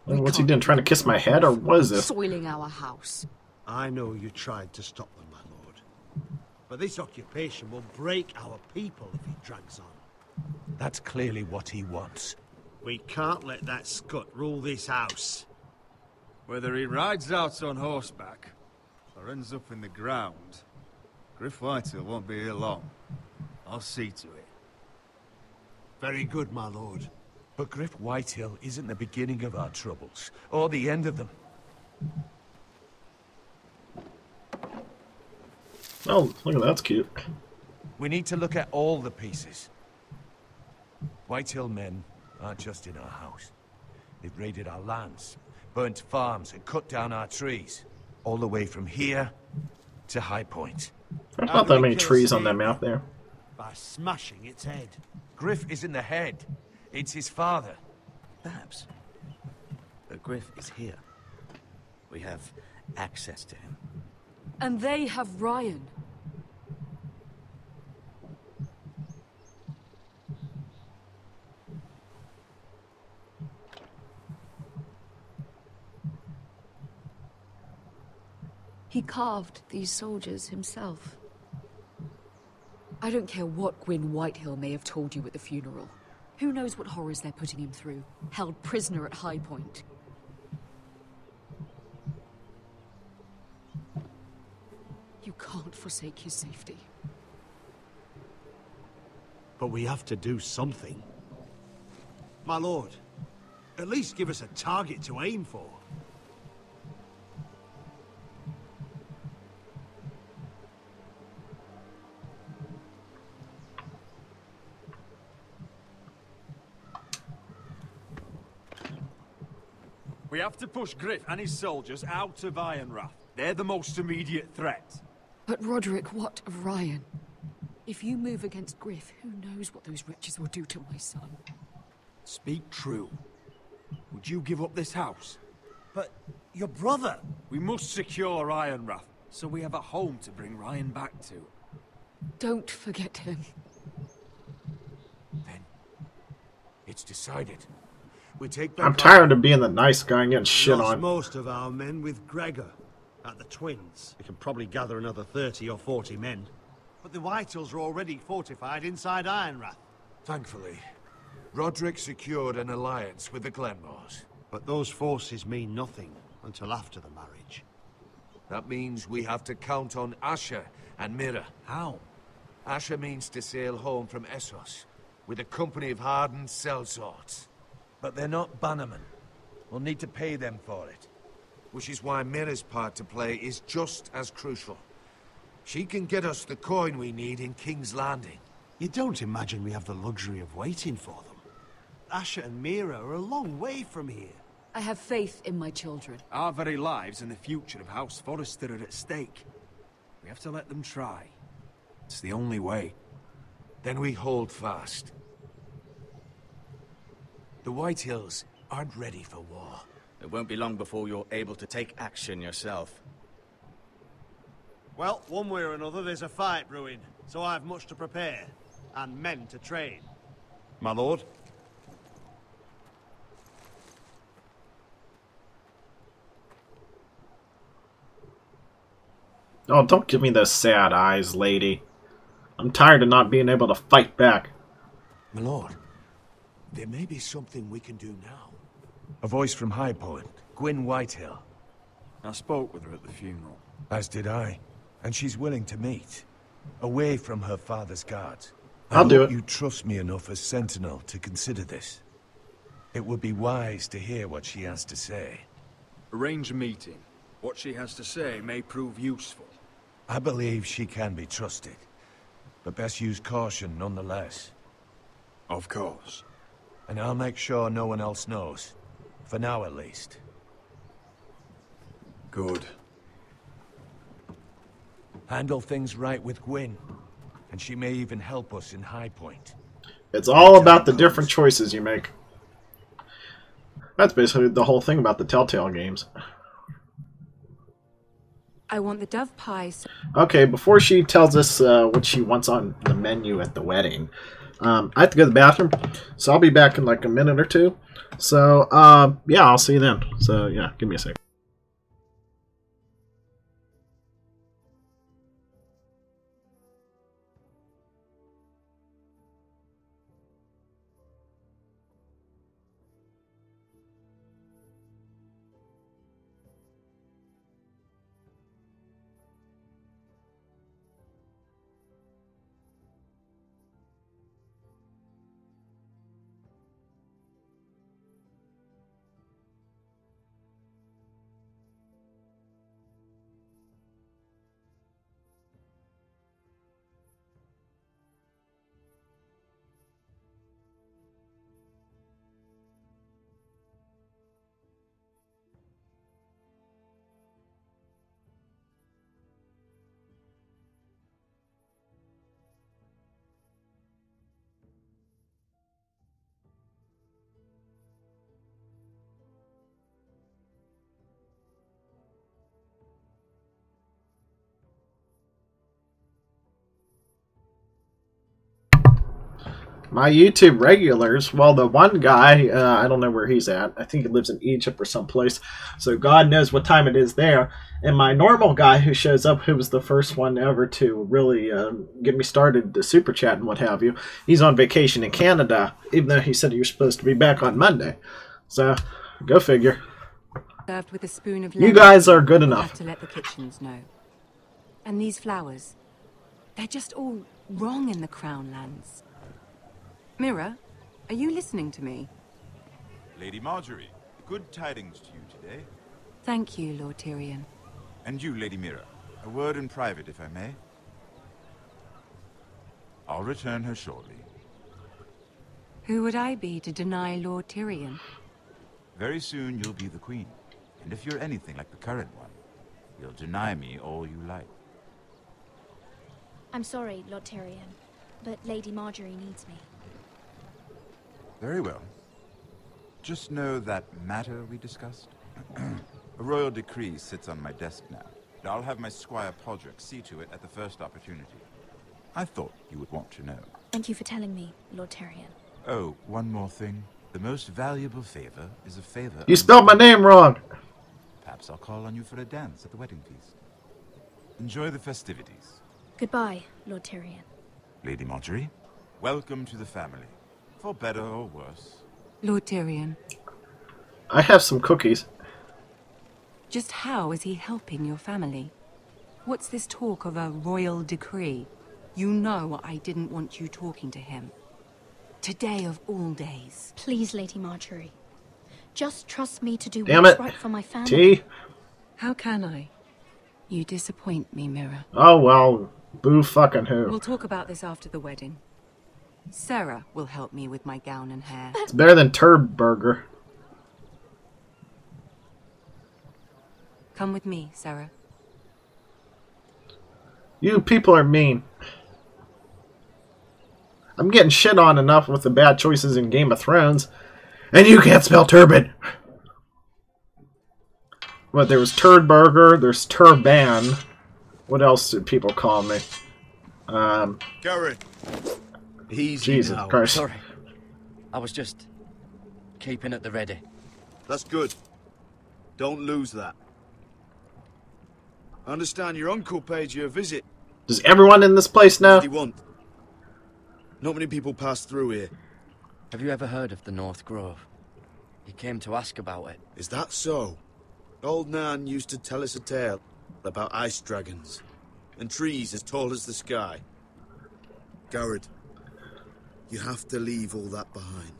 What's he doing? Trying to kiss my head, or what is this? Soiling our house. I know you tried to stop them, my lord. But this occupation will break our people if it drags on. That's clearly what he wants. We can't let that scut rule this house. Whether he rides out on horseback or ends up in the ground, Griff Whitehill won't be here long. I'll see to it. Very good, my lord. But Griff Whitehill isn't the beginning of our troubles, or the end of them. Oh, look at that, that's cute. We need to look at all the pieces. Whitehill men aren't just in our house. They've raided our lands, burnt farms, and cut down our trees. All the way from here to High Point. There's not that many trees on that map there. By smashing its head. Griff isn't the head. It's his father. Perhaps. But Griff is here. We have access to him. And they have Ryan. He carved these soldiers himself. I don't care what Gwyn Whitehill may have told you at the funeral. Who knows what horrors they're putting him through, held prisoner at High Point. You can't forsake his safety. But we have to do something. My lord, at least give us a target to aim for. We have to push Griff and his soldiers out of Ironrath. They're the most immediate threat. But Roderick, what of Ryan? If you move against Griff, who knows what those wretches will do to my son? Speak true. Would you give up this house? But your brother... We must secure Ironrath, so we have a home to bring Ryan back to. Don't forget him. Then, it's decided. We take back I'm tired of being the nice guy and getting shit lost on. most of our men with Gregor at the Twins. We can probably gather another 30 or 40 men. But the Whitehills are already fortified inside Ironrath. Thankfully, Roderick secured an alliance with the Glenmores. But those forces mean nothing until after the marriage. That means we have to count on Asher and Mira. How? Asher means to sail home from Essos with a company of hardened sellswords. But they're not bannermen. We'll need to pay them for it. Which is why Mira's part to play is just as crucial. She can get us the coin we need in King's Landing. You don't imagine we have the luxury of waiting for them? Asher and Mira are a long way from here. I have faith in my children. Our very lives and the future of House Forrester are at stake. We have to let them try. It's the only way. Then we hold fast. The Whitehills aren't ready for war. It won't be long before you're able to take action yourself. Well, one way or another, there's a fight brewing, so I have much to prepare, and men to train. My lord? Oh, don't give me those sad eyes, lady. I'm tired of not being able to fight back. My lord, there may be something we can do now. A voice from High Point, Gwyn Whitehill. I spoke with her at the funeral. As did I. And she's willing to meet. Away from her father's guards. I'll do it. You trust me enough as Sentinel to consider this. It would be wise to hear what she has to say. Arrange a meeting. What she has to say may prove useful. I believe she can be trusted, but best use caution nonetheless. Of course. And I'll make sure no one else knows. For now, at least. Good. Handle things right with Gwyn, and she may even help us in High Point. It's all about the different choices you make. That's basically the whole thing about the Telltale games. I want the dove pie. Okay, before she tells us what she wants on the menu at the wedding, I have to go to the bathroom, so I'll be back in like a minute or two. So, yeah, I'll see you then. So, yeah, give me a sec. My YouTube regulars, well, the one guy, I don't know where he's at. I think he lives in Egypt or someplace. So God knows what time it is there. And my normal guy who shows up, who was the first one ever to really get me started to super chat and what have you, he's on vacation in Canada, even though he said he was supposed to be back on Monday. So, go figure. Served with a spoon of You guys are good enough. Have to let the kitchens know. And these flowers, they're just all wrong in the Crown lands. Mira, are you listening to me? Lady Marjorie, good tidings to you today. Thank you, Lord Tyrion. And you, Lady Mira, a word in private, if I may. I'll return her shortly. Who would I be to deny Lord Tyrion? Very soon you'll be the queen. And if you're anything like the current one, you'll deny me all you like. I'm sorry, Lord Tyrion, but Lady Marjorie needs me. Very well. Just know that matter we discussed? A royal decree sits on my desk now. And I'll have my squire Podrick see to it at the first opportunity. I thought you would want to know. Thank you for telling me, Lord Tyrion. Oh, one more thing. The most valuable favor is a favor... You spelled my name wrong! Perhaps I'll call on you for a dance at the wedding feast. Enjoy the festivities. Goodbye, Lord Tyrion. Lady Marjorie, welcome to the family. For better or worse. Lord Tyrion. I have some cookies. Just how is he helping your family? What's this talk of a royal decree? You know I didn't want you talking to him. Today of all days. Please, Lady Marjorie. Just trust me to do Damn what's it. right for my family. T. How can I? You disappoint me, Mira. Oh, well, boo fucking who. We'll talk about this after the wedding. Sarah will help me with my gown and hair. It's better than Turbid Burger. Come with me, Sarah. You people are mean. I'm getting shit on enough with the bad choices in Game of Thrones. And you can't spell turbid. What, there was Turd Burger, there's Turban. What else do people call me? Garrett. Easy Jesus now. Christ. Sorry. I was just keeping at the ready. That's good. Don't lose that. I understand your uncle paid you a visit. Does everyone in this place know? What did he want? Not many people pass through here. Have you ever heard of the North Grove? He came to ask about it. Is that so? Old Nan used to tell us a tale about ice dragons and trees as tall as the sky. Garrett, you have to leave all that behind.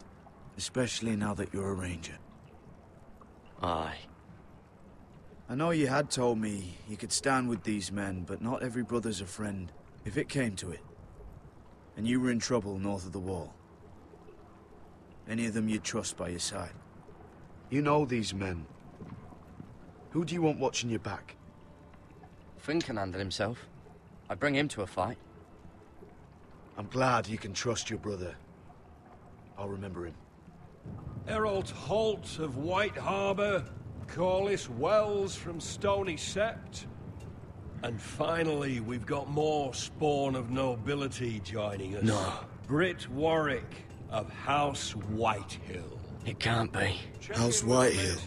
Especially now that you're a ranger. Aye. I know you had told me you could stand with these men, but not every brother's a friend. If it came to it, and you were in trouble north of the wall, any of them you'd trust by your side? You know these men. Who do you want watching your back? Finn can handle himself. I bring him to a fight. I'm glad you can trust your brother. I'll remember him. Errol Holt of White Harbour, Corliss Wells from Stony Sept. And finally, we've got more spawn of nobility joining us. No. Britt Warwick of House Whitehill. It can't be. House Whitehill.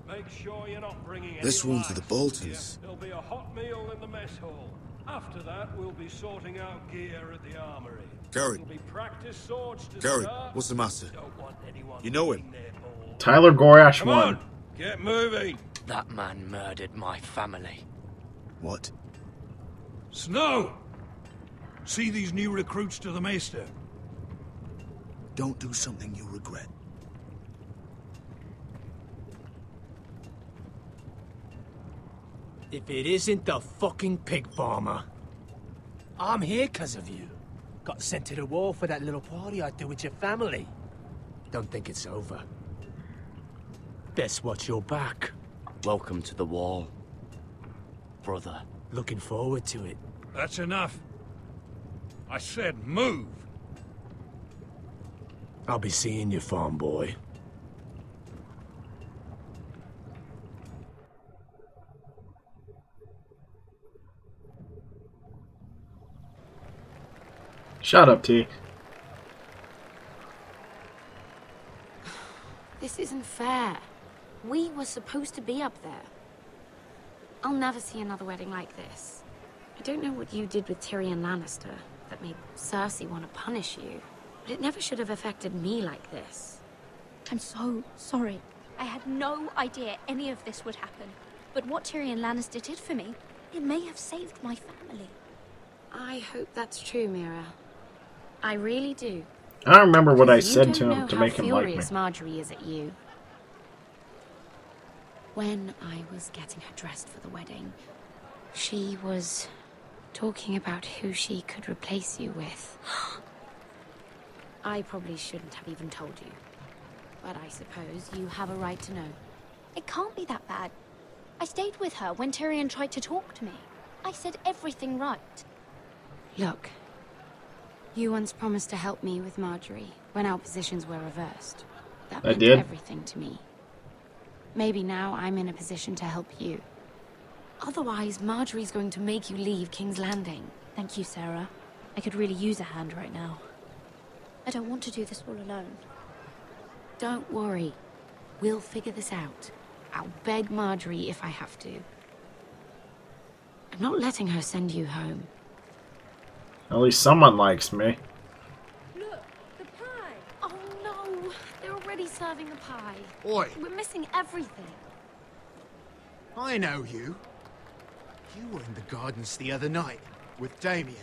Make sure you're not bringing any This one's for the lights. Boltons. There'll be a hot meal in the mess hall. After that, we'll be sorting out gear at the armory. Gary. It'll be practice swords to Gary, start. what's the matter? Don't want anyone You know him? Tyler Gorash Come won. on, get moving. That man murdered my family. What? Snow! See these new recruits to the Maester? Don't do something you'll regret. If it isn't the fucking pig farmer. I'm here 'cause of you. Got sent to the war for that little party I threw with your family. Don't think it's over. Best watch your back. Welcome to the wall, brother. Looking forward to it. That's enough. I said move. I'll be seeing you, farm boy. Shut up, T. This isn't fair. We were supposed to be up there. I'll never see another wedding like this. I don't know what you did with Tyrion Lannister that made Cersei want to punish you, but it never should have affected me like this. I'm so sorry. I had no idea any of this would happen. But what Tyrion Lannister did for me, it may have saved my family. I hope that's true, Mira. I really do. I don't remember what I You said don't to know him to how make him like me. furious Marjorie is at you. When I was getting her dressed for the wedding, she was talking about who she could replace you with. I probably shouldn't have even told you, but I suppose you have a right to know. It can't be that bad. I stayed with her when Tyrion tried to talk to me. I said everything right. Look, you once promised to help me with Marjorie when our positions were reversed. That meant did. everything to me. Maybe now I'm in a position to help you. Otherwise, Marjorie's going to make you leave King's Landing. Thank you, Sarah. I could really use a hand right now. I don't want to do this all alone. Don't worry. We'll figure this out. I'll beg Marjorie if I have to. I'm not letting her send you home. At least someone likes me. Look, the pie! Oh no! They're already serving the pie. Oi! We're missing everything. I know you. You were in the gardens the other night with Damien.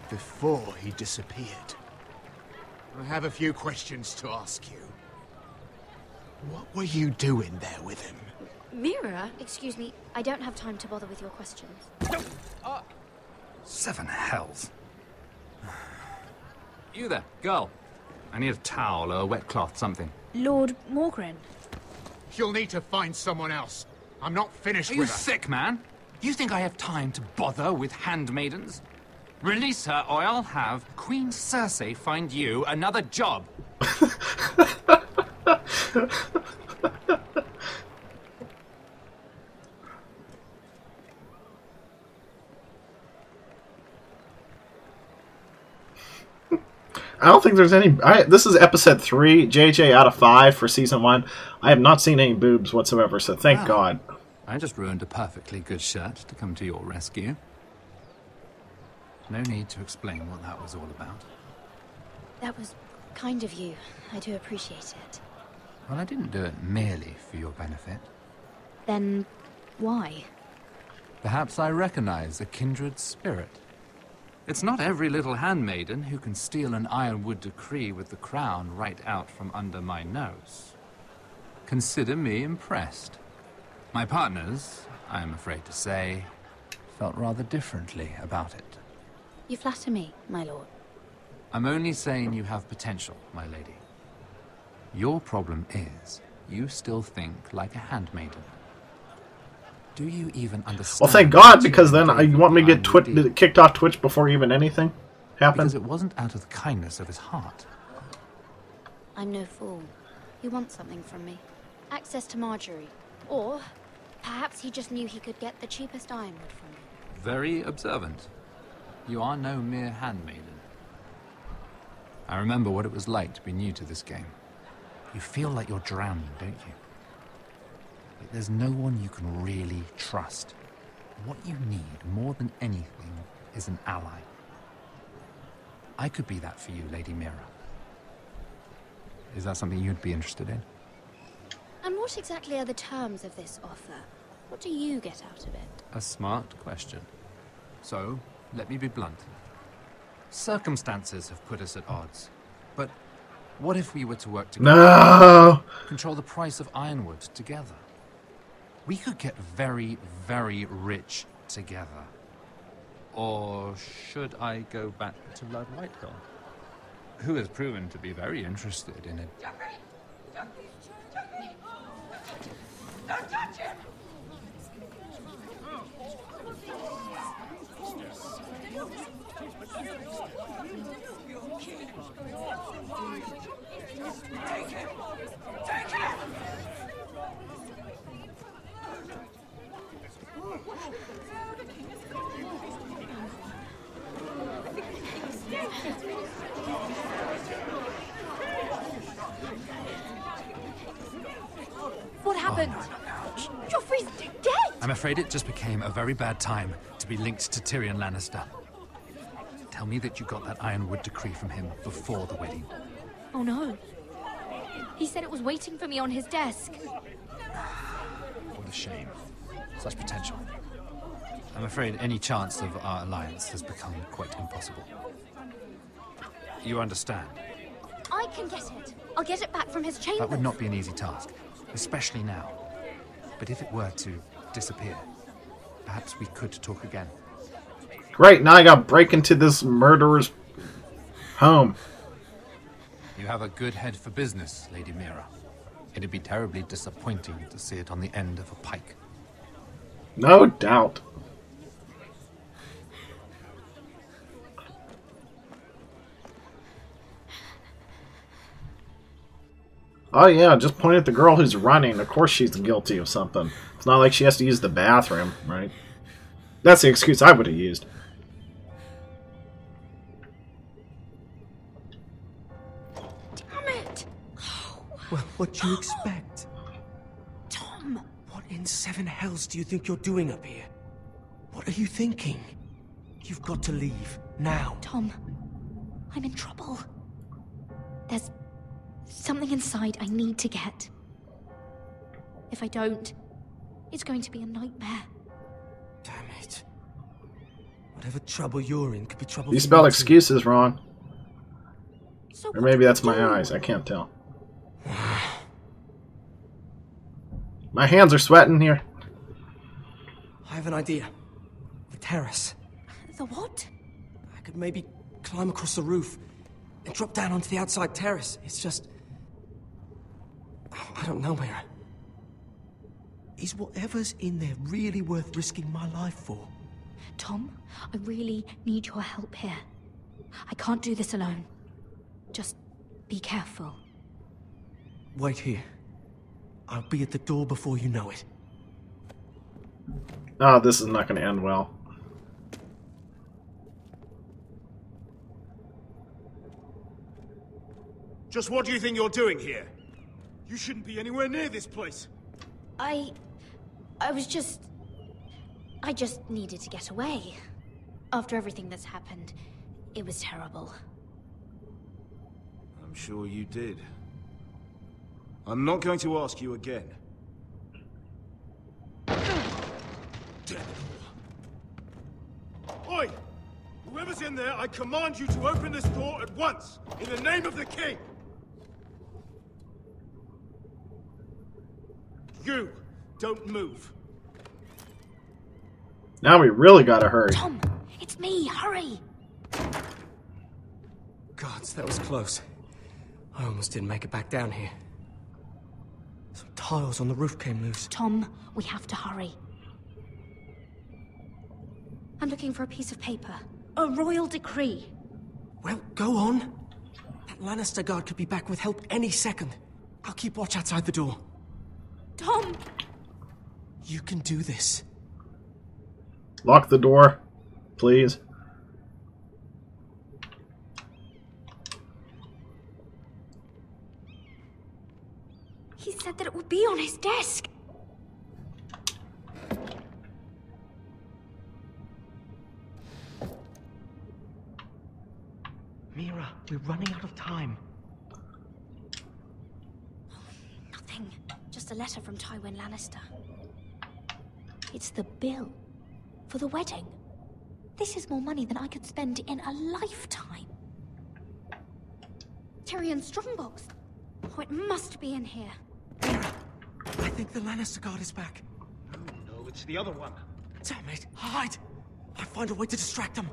Before he disappeared. I have a few questions to ask you. What were you doing there with him? Mira? Excuse me, I don't have time to bother with your questions. Seven hells. You there, girl. I need a towel or a wet cloth, something. Lord Morgren. You'll need to find someone else. I'm not finished Are you with her. sick, man? You think I have time to bother with handmaidens? Release her, or I'll have Queen Cersei find you another job. I don't think there's any... this is episode 3, JJ out of 5 for season 1. I have not seen any boobs whatsoever, so thank God. I just ruined a perfectly good shirt to come to your rescue. No need to explain what that was all about. That was kind of you. I do appreciate it. Well, I didn't do it merely for your benefit. Then, why? Perhaps I recognize a kindred spirit. It's not every little handmaiden who can steal an ironwood decree with the crown right out from under my nose. Consider me impressed. My partners, I am afraid to say, felt rather differently about it. You flatter me, my lord. I'm only saying you have potential, my lady. Your problem is, you still think like a handmaiden. Do you even understand? Well, thank God, because then you want me to get kicked off Twitch before even anything happened? Because it wasn't out of the kindness of his heart. I'm no fool. He wants something from me. Access to Marjorie. Or perhaps he just knew he could get the cheapest ironwood from me. Very observant. You are no mere handmaiden. I remember what it was like to be new to this game. You feel like you're drowning, don't you? Like there's no one you can really trust. What you need, more than anything, is an ally. I could be that for you, Lady Mira. Is that something you'd be interested in? And what exactly are the terms of this offer? What do you get out of it? A smart question. So, let me be blunt. Circumstances have put us at odds. But what if we were to work together? No! Control the price of ironwood together. We could get very, very rich together. Or should I go back to Lord Whitehill, who has proven to be very interested in it? Don't touch him! Take him! Take him! What happened? Joffrey's dead! I'm afraid it just became a very bad time to be linked to Tyrion Lannister. Tell me that you got that ironwood decree from him before the wedding. Oh no. He said it was waiting for me on his desk. What a shame. Such potential. I'm afraid any chance of our alliance has become quite impossible. You understand? I can get it. I'll get it back from his chambers. That would not be an easy task, especially now. But if it were to disappear, perhaps we could talk again. Great, now I gotta break into this murderer's home. You have a good head for business, Lady Mira. It'd be terribly disappointing to see it on the end of a pike. No doubt. Oh yeah, just point at the girl who's running. Of course she's guilty of something. It's not like she has to use the bathroom, right? That's the excuse I would have used. Damn it! Well, what do you expect? Tom! What in seven hells do you think you're doing up here? What are you thinking? You've got to leave, now. Tom, I'm in trouble. There's something inside I need to get. If I don't, it's going to be a nightmare. Damn it. Whatever trouble you're in could be trouble You for spelled me excuses wrong. So or maybe that's my eyes. I can't tell. My hands are sweating here. I have an idea. The terrace. The what? I could maybe climb across the roof and drop down onto the outside terrace. It's just... I don't know, Mira. Is whatever's in there really worth risking my life for? Tom, I really need your help here. I can't do this alone. Just be careful. Wait here. I'll be at the door before you know it. Oh, this is not going to end well. Just what do you think you're doing here? You shouldn't be anywhere near this place. I just needed to get away. After everything that's happened, it was terrible. I'm sure you did. I'm not going to ask you again. Damn it all. Oi! Whoever's in there, I command you to open this door at once, in the name of the king! You! Don't move. Now we really gotta hurry. Tom, it's me. Hurry. Gods, that was close. I almost didn't make it back down here. Some tiles on the roof came loose. Tom, we have to hurry. I'm looking for a piece of paper. A royal decree. Well, go on. That Lannister guard could be back with help any second. I'll keep watch outside the door. Tom! You can do this. Lock the door, please. He said that it would be on his desk. Mira, we're running out of time. Nothing. Just a letter from Tywin Lannister. It's the bill for the wedding. This is more money than I could spend in a lifetime. Tyrion's strongbox. Oh, it must be in here. Mira, I think the Lannister guard is back. No, it's the other one. Damn it, hide! I'll find a way to distract them.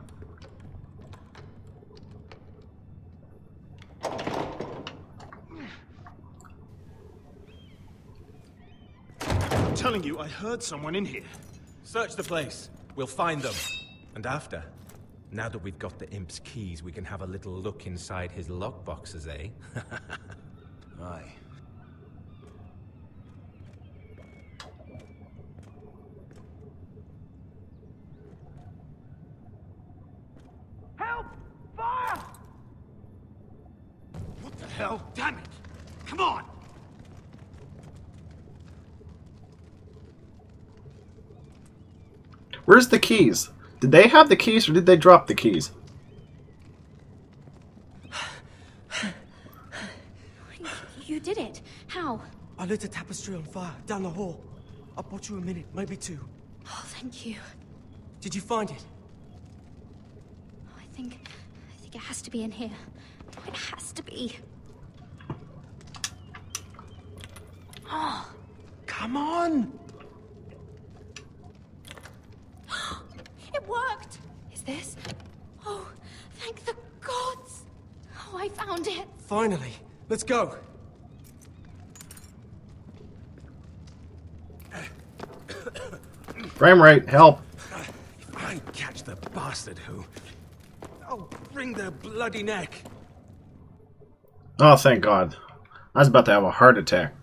I'm telling you, I heard someone in here. Search the place. We'll find them. And after, now that we've got the imp's keys, we can have a little look inside his lockboxes, eh? Aye. Help! Fire! What the hell? Damn it! Come on! Where's the keys? Did they have the keys or did they drop the keys? You did it. How? I lit a tapestry on fire down the hall. I'll bought you a minute, maybe two. Oh, thank you. Did you find it? I think it has to be in here. It has to be. Oh. Come on! It worked! Is this? Oh, thank the gods! Oh, I found it! Finally. Let's go. Frame rate, help. If I catch the bastard who... I'll wring their bloody neck. Oh, thank God. I was about to have a heart attack.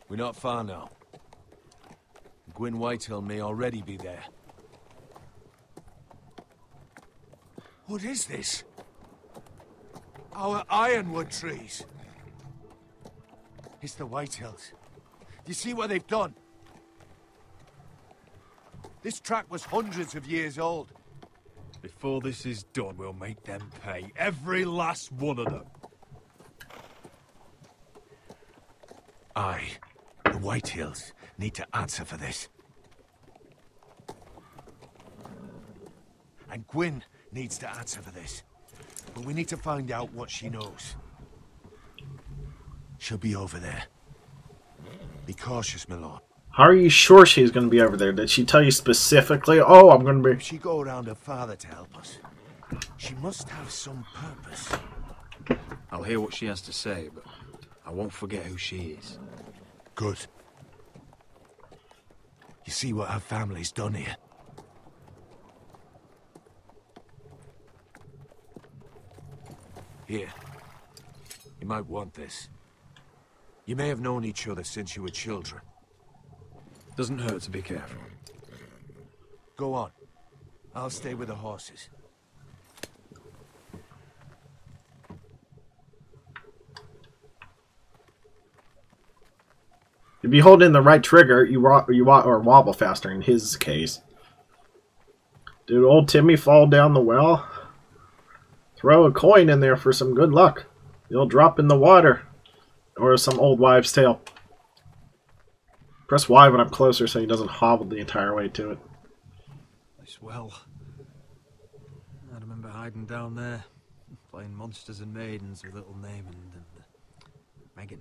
We're not far now. Gwyn Whitehill may already be there. What is this? Our ironwood trees. It's the Whitehills. Do you see what they've done? This track was hundreds of years old. Before this is done, we'll make them pay. Every last one of them. Aye. The Whitehills need to answer for this. And Gwyn needs to answer for this. But we need to find out what she knows. She'll be over there. Be cautious, my lord. How are you sure she's going to be over there? Did she tell you specifically, oh, I'm going to be... If she go around her father to help us, she must have some purpose. I'll hear what she has to say, but I won't forget who she is. Good. You see what our family's done here? Here. You might want this. You may have known each other since you were children. Doesn't hurt to be careful. Go on. I'll stay with the horses. If you hold in the right trigger, you wobble faster in his case. Did old Timmy fall down the well? Throw a coin in there for some good luck. You'll drop in the water. Or some old wives' tale. Press Y when I'm closer so he doesn't hobble the entire way to it. This well. I remember hiding down there. Playing monsters and maidens with little Naaman and Megan.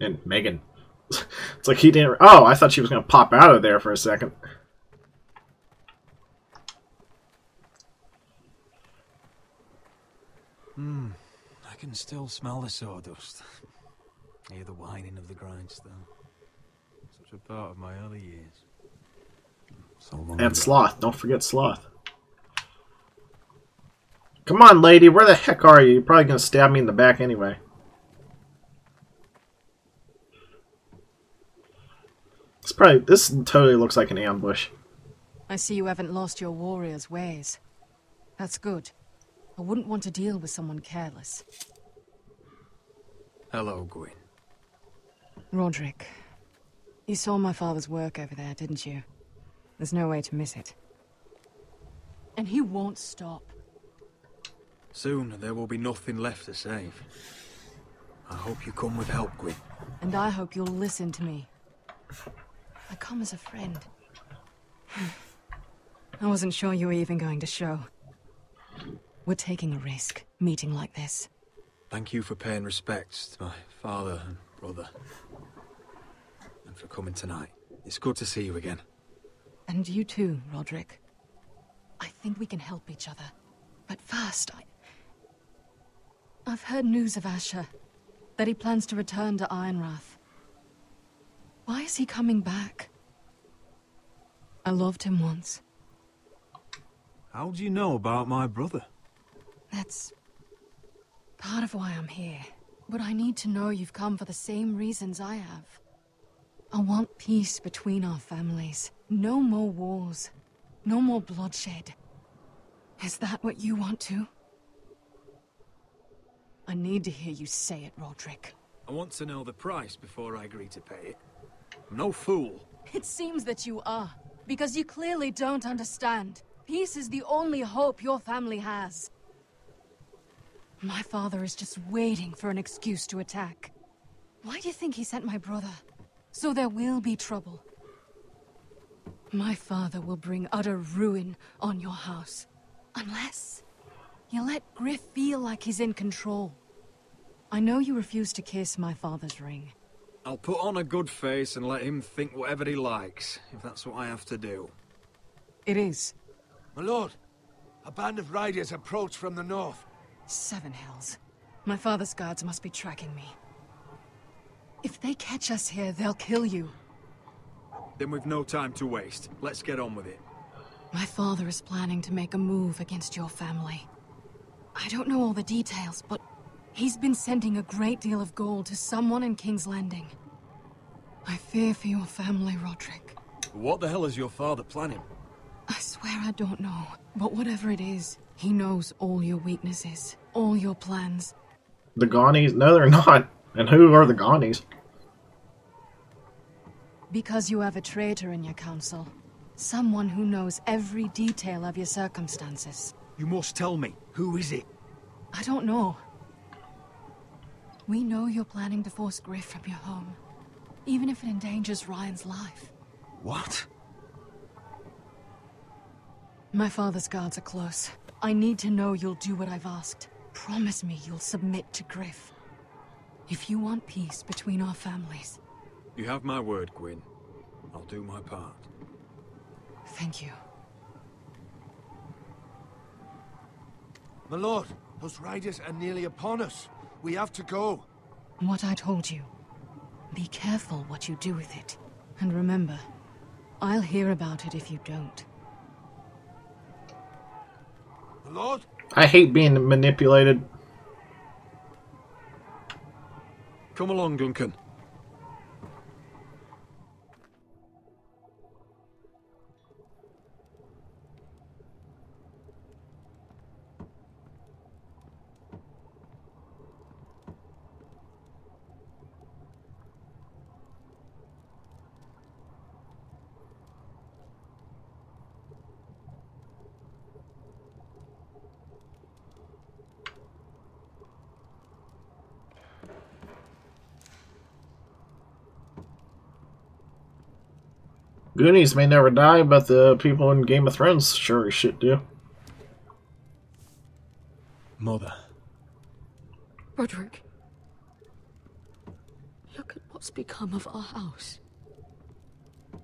And Megan. It's like he didn't... Oh, I thought she was going to pop out of there for a second. I can still smell the sawdust. Hear the whining of the grindstone. Such a part of my early years. So long And ago. Sloth. Don't forget Sloth. Come on, lady. Where the heck are you? You're probably going to stab me in the back anyway. This totally looks like an ambush. I see you haven't lost your warrior's ways. That's good. I wouldn't want to deal with someone careless. Hello, Gwyn. Roderick, you saw my father's work over there, didn't you? There's no way to miss it. And he won't stop. Soon there will be nothing left to save. I hope you come with help, Gwyn. And I hope you'll listen to me. I come as a friend. I wasn't sure you were even going to show. We're taking a risk, meeting like this. Thank you for paying respects to my father and brother. And for coming tonight. It's good to see you again. And you too, Roderick. I think we can help each other. But first, I've heard news of Asher. That he plans to return to Ironrath. Why is he coming back? I loved him once. How do you know about my brother? That's part of why I'm here. But I need to know you've come for the same reasons I have. I want peace between our families. No more wars. No more bloodshed. Is that what you want too? I need to hear you say it, Roderick. I want to know the price before I agree to pay it. I'm no fool. It seems that you are, because you clearly don't understand. Peace is the only hope your family has. My father is just waiting for an excuse to attack. Why do you think he sent my brother? So there will be trouble. My father will bring utter ruin on your house. Unless you let Griff feel like he's in control. I know you refuse to kiss my father's ring. I'll put on a good face and let him think whatever he likes, if that's what I have to do. It is. My lord, a band of riders approach from the north. 7 hells. My father's guards must be tracking me. If they catch us here, they'll kill you. Then we've no time to waste. Let's get on with it. My father is planning to make a move against your family. I don't know all the details, but he's been sending a great deal of gold to someone in King's Landing. I fear for your family, Roderick. What the hell is your father planning? I swear I don't know, but whatever it is, he knows all your weaknesses, all your plans. The Gaunies? No, they're not. And who are the Gaunies? Because you have a traitor in your council. Someone who knows every detail of your circumstances. You must tell me. Who is it? I don't know. We know you're planning to force Griff from your home. Even if it endangers Ryan's life. What? My father's guards are close. I need to know you'll do what I've asked. Promise me you'll submit to Griff. If you want peace between our families. You have my word, Gwyn. I'll do my part. Thank you. My lord, those riders are nearly upon us. We have to go. What I told you. Be careful what you do with it. And remember, I'll hear about it if you don't. My lord? I hate being manipulated. Come along, Duncan. Goonies may never die, but the people in Game of Thrones sure as shit do. Mother. Roderick. Look at what's become of our house.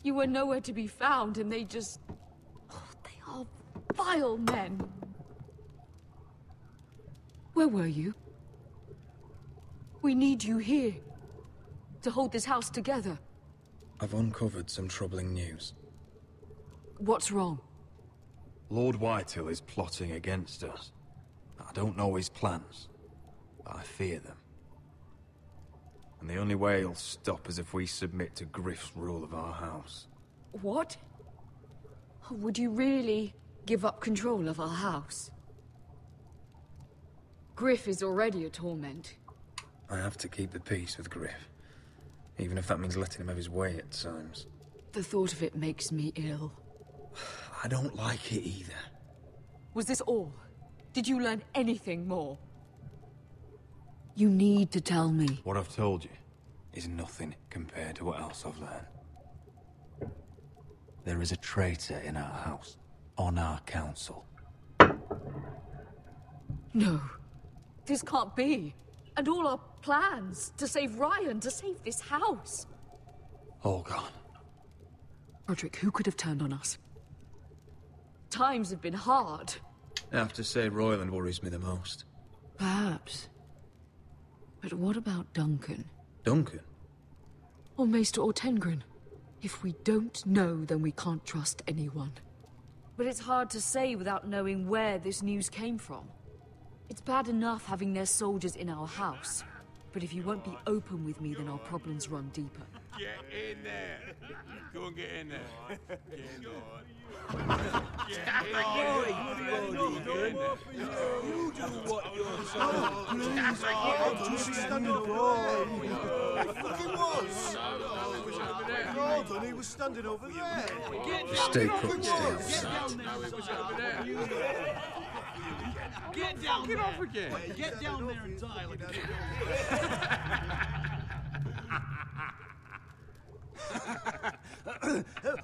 You were nowhere to be found, and they just... Oh, they are vile men. Where were you? We need you here. To hold this house together. I've uncovered some troubling news. What's wrong? Lord Whitehill is plotting against us. I don't know his plans, but I fear them. And the only way he'll stop is if we submit to Griff's rule of our house. What? Would you really give up control of our house? Griff is already a torment. I have to keep the peace with Griff, even if that means letting him have his way at times. The thought of it makes me ill. I don't like it either. Was this all? Did you learn anything more? You need to tell me. What I've told you is nothing compared to what else I've learned. There is a traitor in our house, on our council. No. This can't be. And all our plans to save Ryan, to save this house. All gone. Roderick, who could have turned on us? Times have been hard. I have to say Royland worries me the most. Perhaps. But what about Duncan? Duncan? Or Maester or Tengrin? If we don't know, then we can't trust anyone. But it's hard to say without knowing where this news came from. It's bad enough having their soldiers in our house. But if you won't be open with me, then our problems run deeper. Get in there. Go and get in there. Get in there. You do what you're told. He was standing over there. Just stay put and stay outside. Get down there. Get off again. Get down there and die like a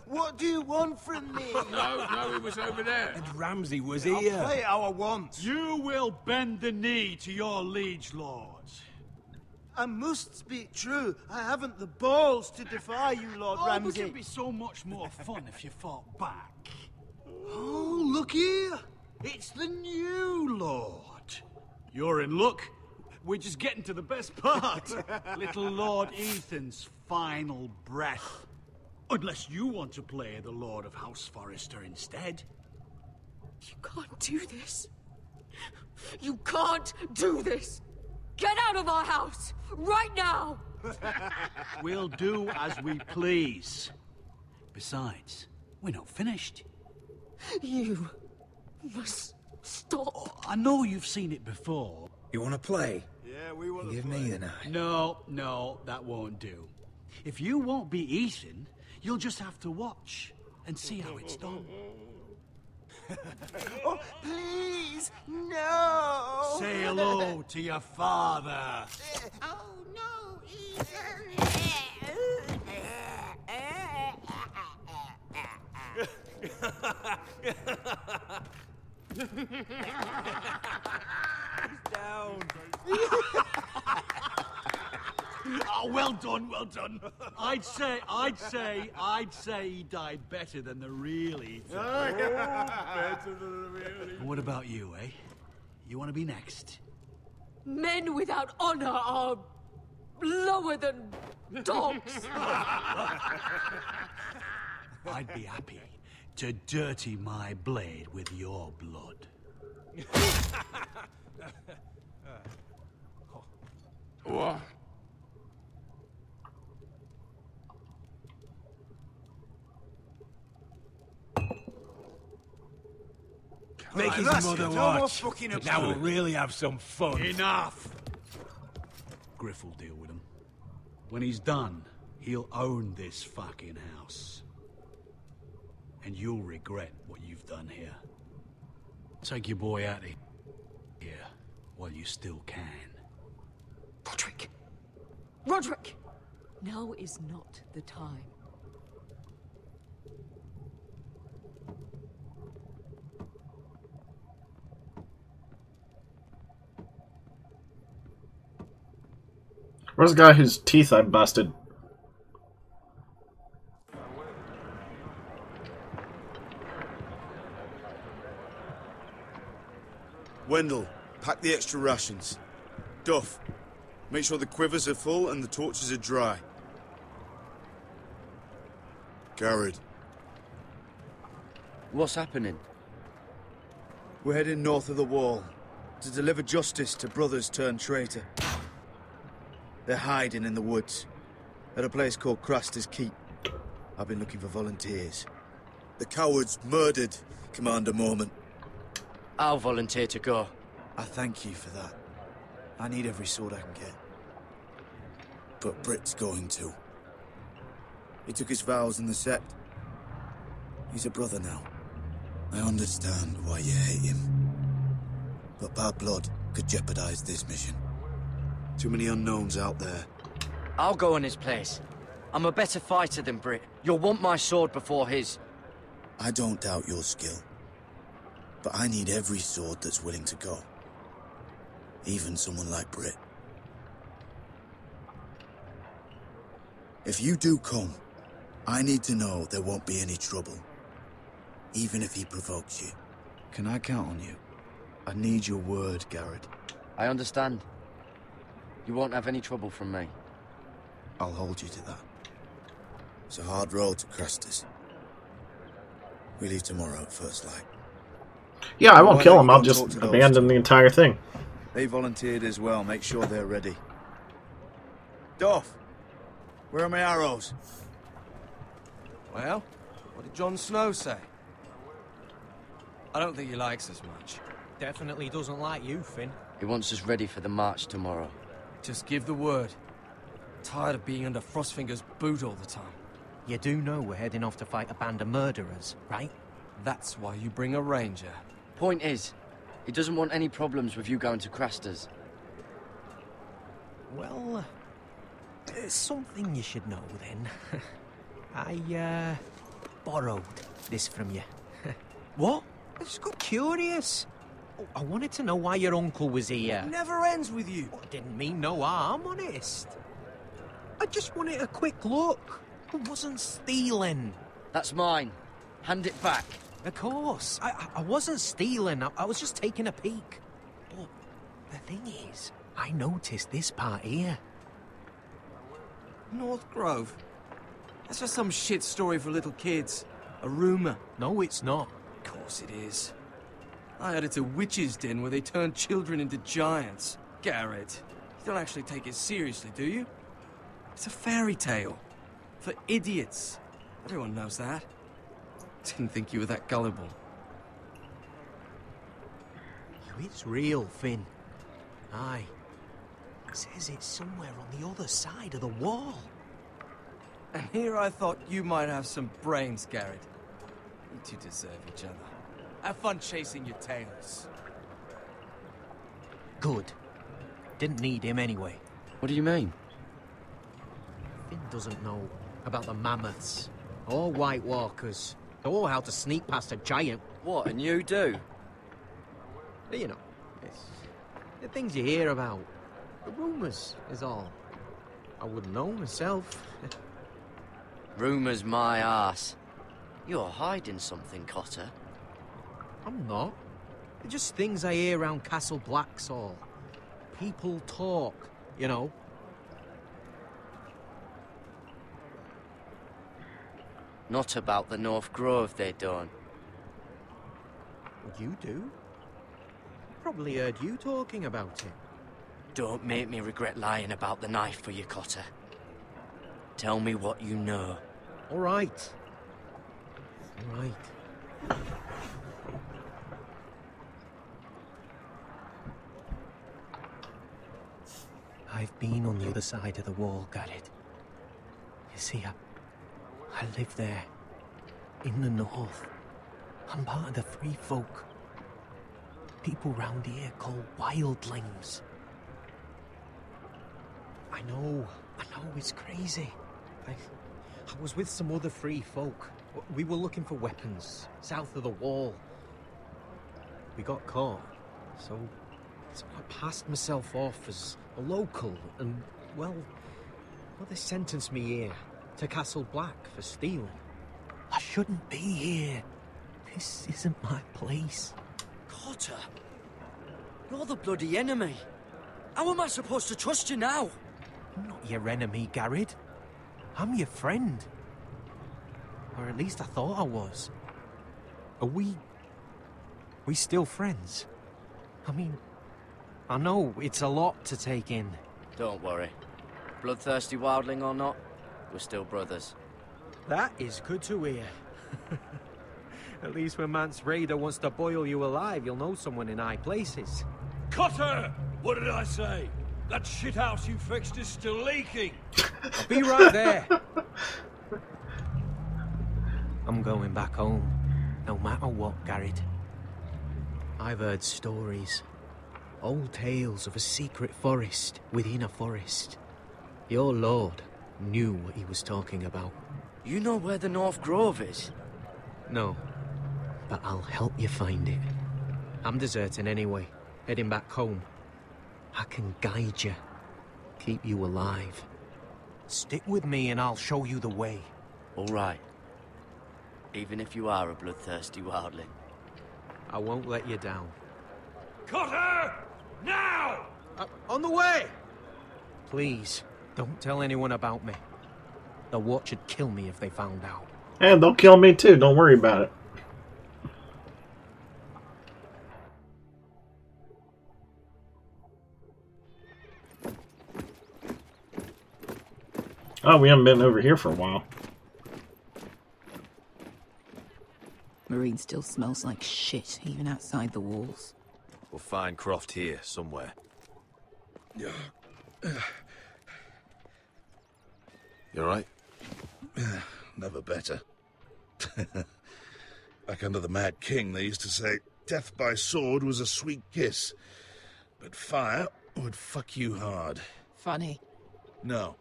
What do you want from me? No, he was over there. And Ramsay was I'll here. play how I want. You will bend the knee to your liege lord. I must speak true. I haven't the balls to defy you, Lord Ramsay. But it'd be so much more fun if you fought back. Oh, look here. It's the new lord. You're in luck. We're just getting to the best part. Little Lord Ethan's final breath. Unless you want to play the Lord of House Forrester instead. You can't do this. You can't do this. Get out of our house, right now! We'll do as we please. Besides, we're not finished. You must stop. Oh, I know you've seen it before. You want to play? Yeah, we want to play. Give me the knife. No, that won't do. If you won't be Ethan, you'll just have to watch and see how it's done. Oh, please, no! Say hello to your father. Oh, no, Ethan! Down. Oh, well done, well done. I'd say he died better than the real Ethan. Better than the real Ethan. What about you, eh? You want to be next? Men without honor are lower than dogs. I'd be happy to dirty my blade with your blood. What? Make his mother watch. Now we'll really have some fun. Enough! Griff will deal with him. When he's done, he'll own this fucking house. And you'll regret what you've done here. Take your boy out of here while you still can. Roderick! Roderick! Now is not the time. Where's the guy whose teeth I busted? Wendell, pack the extra rations. Duff, make sure the quivers are full and the torches are dry. Garrett. What's happening? We're heading north of the wall to deliver justice to brothers turned traitor. They're hiding in the woods at a place called Craster's Keep. I've been looking for volunteers. The cowards murdered Commander Mormont. I'll volunteer to go. I thank you for that. I need every sword I can get. But Britt's going too. He took his vows in the Sept. He's a brother now. I understand why you hate him. But bad blood could jeopardize this mission. Too many unknowns out there. I'll go in his place. I'm a better fighter than Britt. You'll want my sword before his. I don't doubt your skill. But I need every sword that's willing to go. Even someone like Britt. If you do come, I need to know there won't be any trouble. Even if he provokes you. Can I count on you? I need your word, Garrett. I understand. You won't have any trouble from me. I'll hold you to that. It's a hard road to Crestus. We leave tomorrow at first light. Yeah, I won't kill him. I'll just abandon the entire thing. They volunteered as well. Make sure they're ready. Duff, where are my arrows? Well, what did Jon Snow say? I don't think he likes us much. Definitely doesn't like you, Finn. He wants us ready for the march tomorrow. Just give the word. Tired of being under Frostfinger's boot all the time. You do know we're heading off to fight a band of murderers, right? That's why you bring a ranger. Point is, he doesn't want any problems with you going to Craster's. Well, there's something you should know then. I, borrowed this from you. What? I just got curious. Oh, I wanted to know why your uncle was here. It never ends with you. I didn't mean no harm, honest. I just wanted a quick look. I wasn't stealing. That's mine. Hand it back. Of course. I wasn't stealing. I was just taking a peek. But the thing is, I noticed this part here. North Grove? That's just some shit story for little kids. A rumor. No, it's not. Of course it is. I heard it's a witch's den where they turn children into giants. Garrett, you don't actually take it seriously, do you? It's a fairy tale. For idiots. Everyone knows that. Didn't think you were that gullible. It's real, Finn. Aye. It says it's somewhere on the other side of the wall. And here I thought you might have some brains, Garrett. You two deserve each other. Have fun chasing your tails. Good. Didn't need him anyway. What do you mean? Finn doesn't know about the mammoths, or White Walkers, or how to sneak past a giant. What, and you do? You know, it's the things you hear about. The rumours is all. I wouldn't know myself. Rumours my arse. You're hiding something, Cotter. I'm not. They're just things I hear around Castle Blacksall. People talk, you know. Not about the North Grove, they don't. What you do? Probably heard you talking about it. Don't make me regret lying about the knife for you, Cotter. Tell me what you know. All right. All right. I've been on the other side of the wall, Garrett. You see, I live there, in the north. I'm part of the free folk. People round here call wildlings. I know, it's crazy. I was with some other free folk. We were looking for weapons, south of the wall. We got caught, so I passed myself off as a local and Well, they sentenced me here, to Castle Black, for stealing. I shouldn't be here. This isn't my place. Cotter, you're the bloody enemy. How am I supposed to trust you now? I'm not your enemy, Garrett. I'm your friend. Or at least I thought I was. Are we still friends? I mean, I know it's a lot to take in. Don't worry. Bloodthirsty wildling or not, we're still brothers. That is good to hear. At least when Mance Raider wants to boil you alive, you'll know someone in high places. Cotter! What did I say? That shithouse you fixed is still leaking. I'll be right there. I'm going back home, no matter what, Garrett. I've heard stories. Old tales of a secret forest within a forest. Your lord knew what he was talking about. You know where the North Grove is? No, but I'll help you find it. I'm deserting anyway, heading back home. I can guide you, keep you alive. Stick with me and I'll show you the way. All right. Even if you are a bloodthirsty wildling. I won't let you down. Cotter! Now! On the way! Please, don't tell anyone about me. The Watch would kill me if they found out. And they'll kill me too, don't worry about it. Oh, we haven't been over here for a while. Marine still smells like shit, even outside the walls. We'll find Croft here, somewhere. You alright? Never better. Back under the Mad King, they used to say, death by sword was a sweet kiss, but fire would fuck you hard. Funny. No.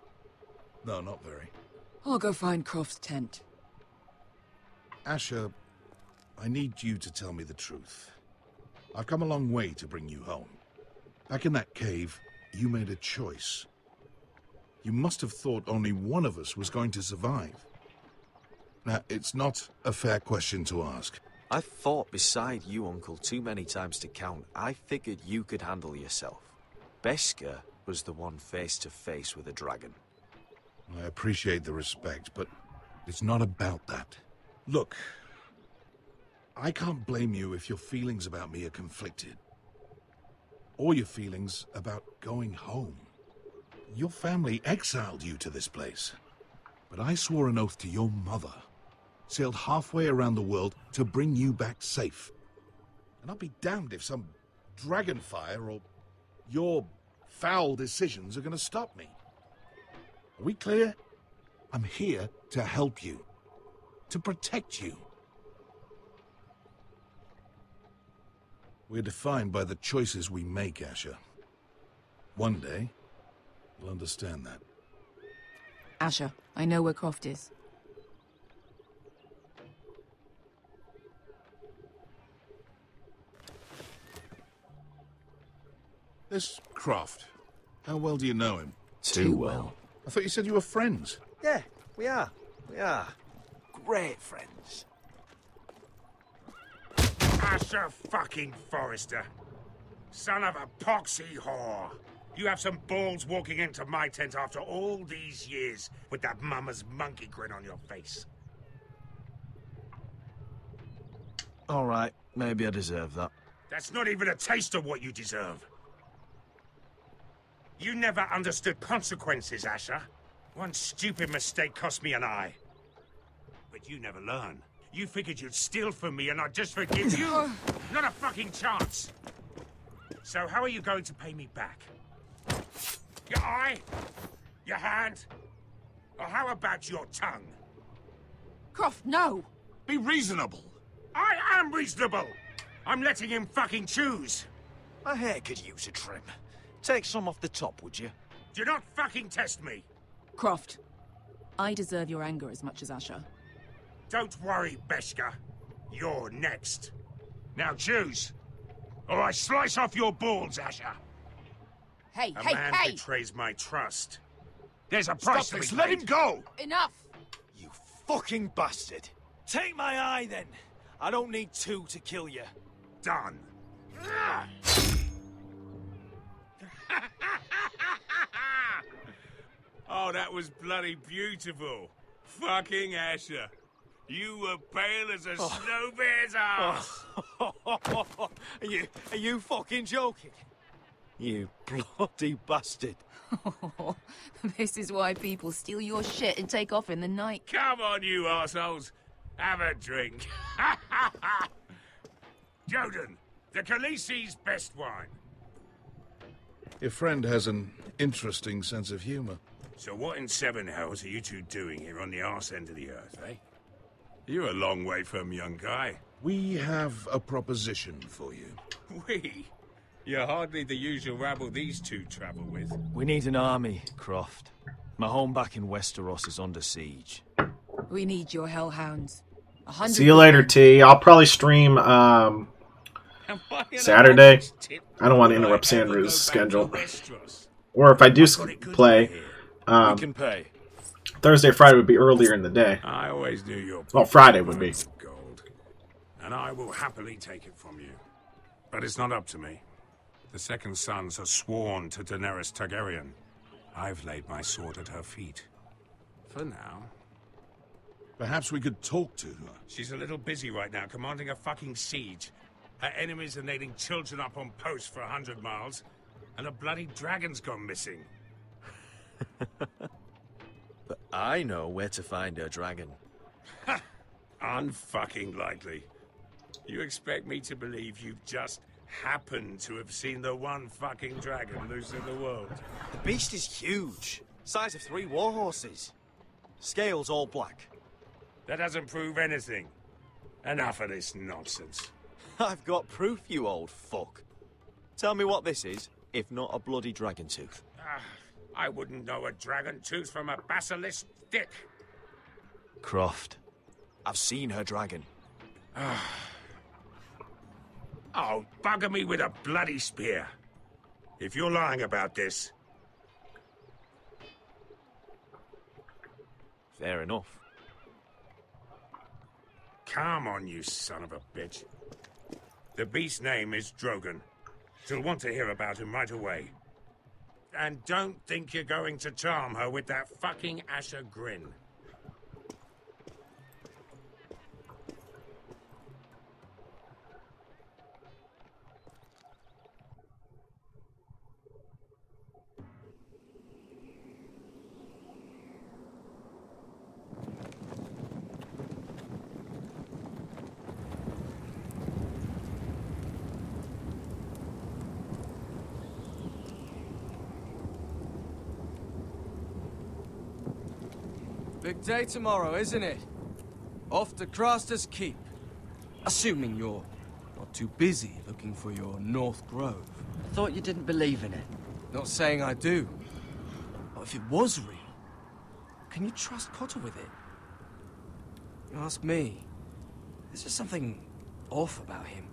No, not very. I'll go find Croft's tent. Asher, I need you to tell me the truth. I've come a long way to bring you home. Back in that cave, you made a choice. You must have thought only one of us was going to survive. Now, it's not a fair question to ask. I've fought beside you, Uncle, too many times to count. I figured you could handle yourself. Beskar was the one face to face with a dragon. I appreciate the respect, but it's not about that. Look, I can't blame you if your feelings about me are conflicted. Or your feelings about going home. Your family exiled you to this place. But I swore an oath to your mother, sailed halfway around the world to bring you back safe. And I'll be damned if some dragonfire or your foul decisions are going to stop me. Are we clear? I'm here to help you, to protect you. We're defined by the choices we make, Asher. One day, you'll understand that. Asher, I know where Croft is. This Croft, how well do you know him? Too well. I thought you said you were friends. Yeah, we are. We are. Great friends. Asher fucking Forrester. Son of a poxy whore. You have some balls walking into my tent after all these years with that mama's monkey grin on your face. All right, maybe I deserve that. That's not even a taste of what you deserve. You never understood consequences, Asher. One stupid mistake cost me an eye. But you never learn. You figured you'd steal from me and I'd just forgive you? Not a fucking chance. So how are you going to pay me back? Your eye? Your hand? Or how about your tongue? Croft, no! Be reasonable. I am reasonable! I'm letting him fucking choose. My hair could use a trim. Take some off the top, would you? Do not fucking test me. Croft, I deserve your anger as much as Asher. Don't worry, Beskar. You're next. Now choose, or I slice off your balls, Asher. Hey, A man betrays my trust. There's a price Stop to this! be Let paid. him go! Enough! You fucking bastard! Take my eye then! I don't need two to kill you. Done. Oh, that was bloody beautiful. Fucking Asher. You were pale as a snow bear's ass. Are you fucking joking? You bloody bastard. This is why people steal your shit and take off in the night. Come on, you assholes. Have a drink. Joden, the Khaleesi's best wine. Your friend has an interesting sense of humor. So what in seven hells are you two doing here on the arse end of the earth, eh? You're a long way from, young guy. We have a proposition for you. We? You're hardly the usual rabble these two travel with. We need an army, Croft. My home back in Westeros is under siege. We need your hellhounds. 100. See you later, T. I'll probably stream Saturday. I don't want to interrupt Sandra's schedule. Or if I do play, We can pay. Thursday, Friday would be earlier in the day. I always knew your Well, Friday would be. gold, and I will happily take it from you. But it's not up to me. The Second Sons are sworn to Daenerys Targaryen. I've laid my sword at her feet. For now. Perhaps we could talk to her. She's a little busy right now, commanding a fucking siege. Her enemies are nailing children up on posts for 100 miles, and a bloody dragon's gone missing. But I know where to find her dragon. Ha! Unfucking likely. You expect me to believe you've just happened to have seen the one fucking dragon loose in the world? The beast is huge. Size of 3 war horses. Scales all black. That doesn't prove anything. Enough of this nonsense. I've got proof, you old fuck. Tell me what this is, if not a bloody dragon tooth. I wouldn't know a dragon tooth from a basilisk dick. Croft, I've seen her dragon. Oh, bugger me with a bloody spear. If you're lying about this... Fair enough. Come on, you son of a bitch. The beast's name is Drogon. She'll want to hear about him right away. And don't think you're going to charm her with that fucking Asher grin. Big day tomorrow, isn't it? Off to Craster's Keep. Assuming you're not too busy looking for your North Grove. I thought you didn't believe in it. Not saying I do. But if it was real, can you trust Potter with it? You ask me. There's just something off about him.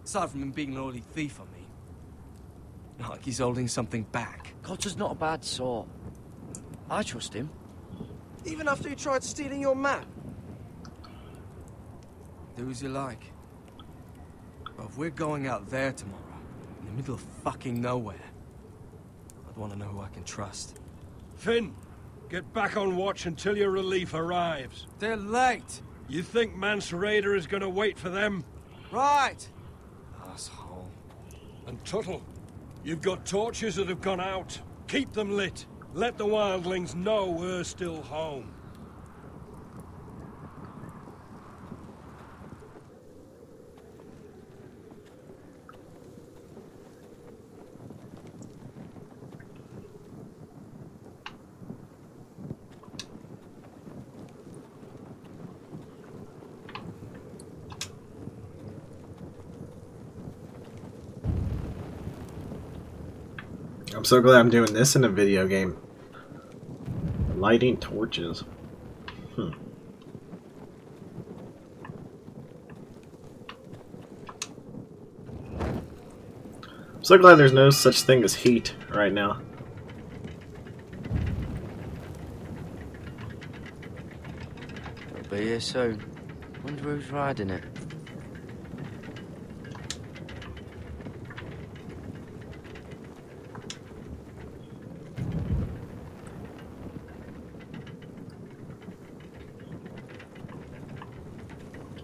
Aside from him being an oily thief, I mean. Not like he's holding something back. Cotter's not a bad sort. I trust him. Even after he tried stealing your map? Do as you like. But if we're going out there tomorrow, in the middle of fucking nowhere, I'd want to know who I can trust. Finn, get back on watch until your relief arrives. They're late. You think Mance Rayder is going to wait for them? Right. Asshole. And Tuttle, you've got torches that have gone out. Keep them lit. Let the wildlings know we're still home. I'm so glad I'm doing this in a video game. Lighting torches. I'm so glad there's no such thing as heat right now. be here soon. Wonder who's riding it.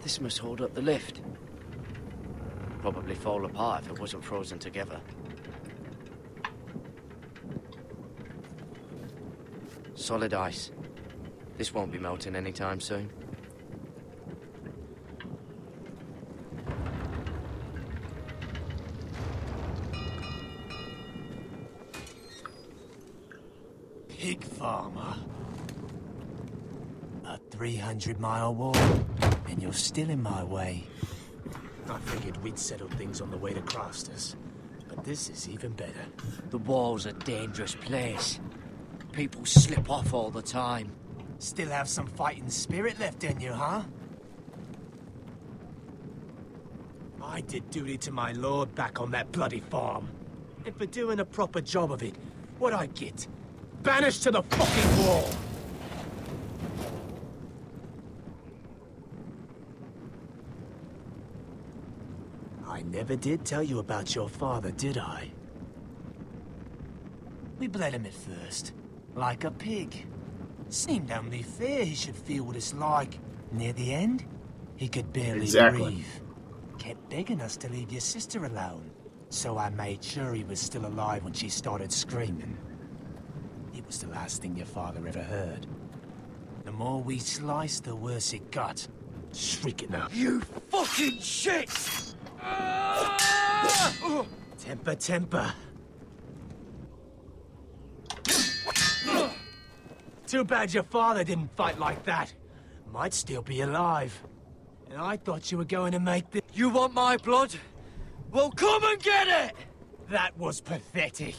This must hold up the lift. Probably fall apart if it wasn't frozen together. Solid ice. This won't be melting anytime soon. Pig farmer. A 300-mile walk, and you're still in my way. I figured we'd settled things on the way to Crosters, but this is even better. The wall's a dangerous place. People slip off all the time. Still have some fighting spirit left in you, huh? I did duty to my lord back on that bloody farm. And for doing a proper job of it, what'd I get? Banished to the fucking wall! I never did tell you about your father, did I? We bled him at first, like a pig. Seemed only fair he should feel what it's like. Near the end, he could barely breathe. Kept begging us to leave your sister alone. So I made sure he was still alive when she started screaming. It was the last thing your father ever heard. The more we sliced, the worse it got. Shrieking up. You fucking shit! Temper, temper. Too bad your father didn't fight like that. Might still be alive. And I thought you were going to make this... You want my blood? Well, come and get it! That was pathetic.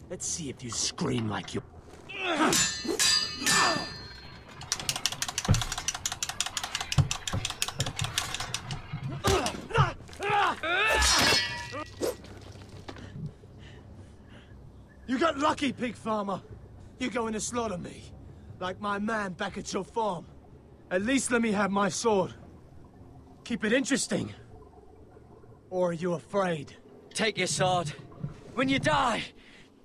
Let's see if you scream like you... You got lucky, pig farmer. You're going to slaughter me. Like my man back at your farm. At least let me have my sword. Keep it interesting. Or are you afraid? Take your sword. When you die,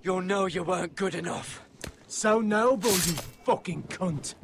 you'll know you weren't good enough. So noble, you fucking cunt.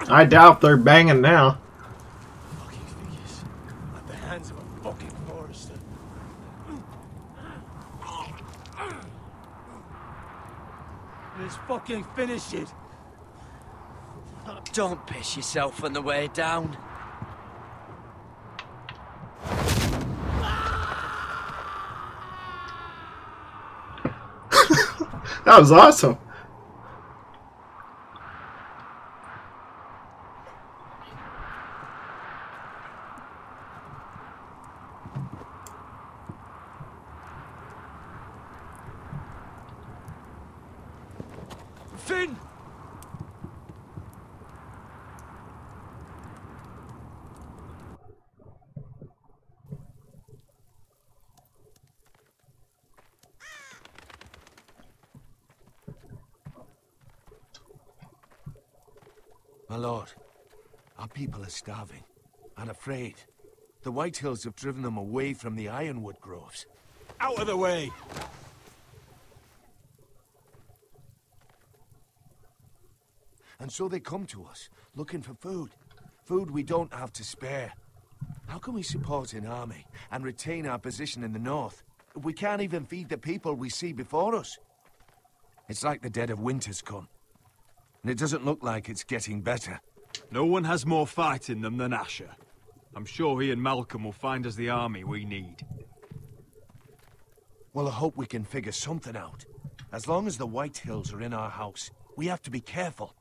I doubt they're banging now. Fucking figures. At the hands of a fucking forester. Let's fucking finish it. Don't piss yourself on the way down. That was awesome. Finn! My lord, our people are starving and afraid. The Whitehills have driven them away from the ironwood groves. Out of the way! And so they come to us, looking for food. Food we don't have to spare. How can we support an army and retain our position in the north if we can't even feed the people we see before us? It's like the dead of winter's come. And it doesn't look like it's getting better. No one has more fight in them than Asher. I'm sure he and Malcolm will find us the army we need. Well, I hope we can figure something out. As long as the White Hills are in our house, we have to be careful.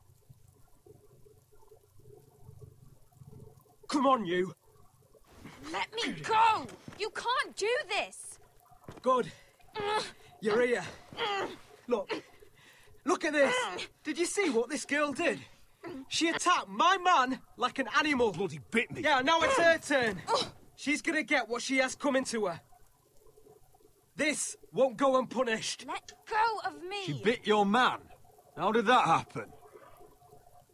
Come on, you! Let me go! You can't do this! Good. You're here. Look at this! Did you see what this girl did? She attacked my man like an animal. Bloody bit me. Yeah, now it's her turn. She's gonna get what she has coming to her. This won't go unpunished. Let go of me! She bit your man? How did that happen?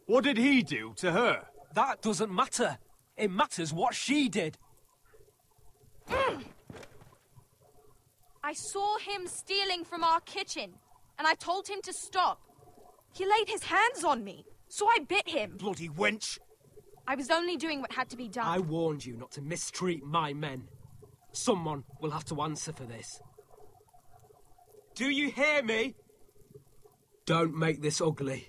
What did he do to her? That doesn't matter. It matters what she did. I saw him stealing from our kitchen, and I told him to stop. He laid his hands on me, so I bit him. Bloody wench! I was only doing what had to be done. I warned you not to mistreat my men. Someone will have to answer for this. Do you hear me? Don't make this ugly.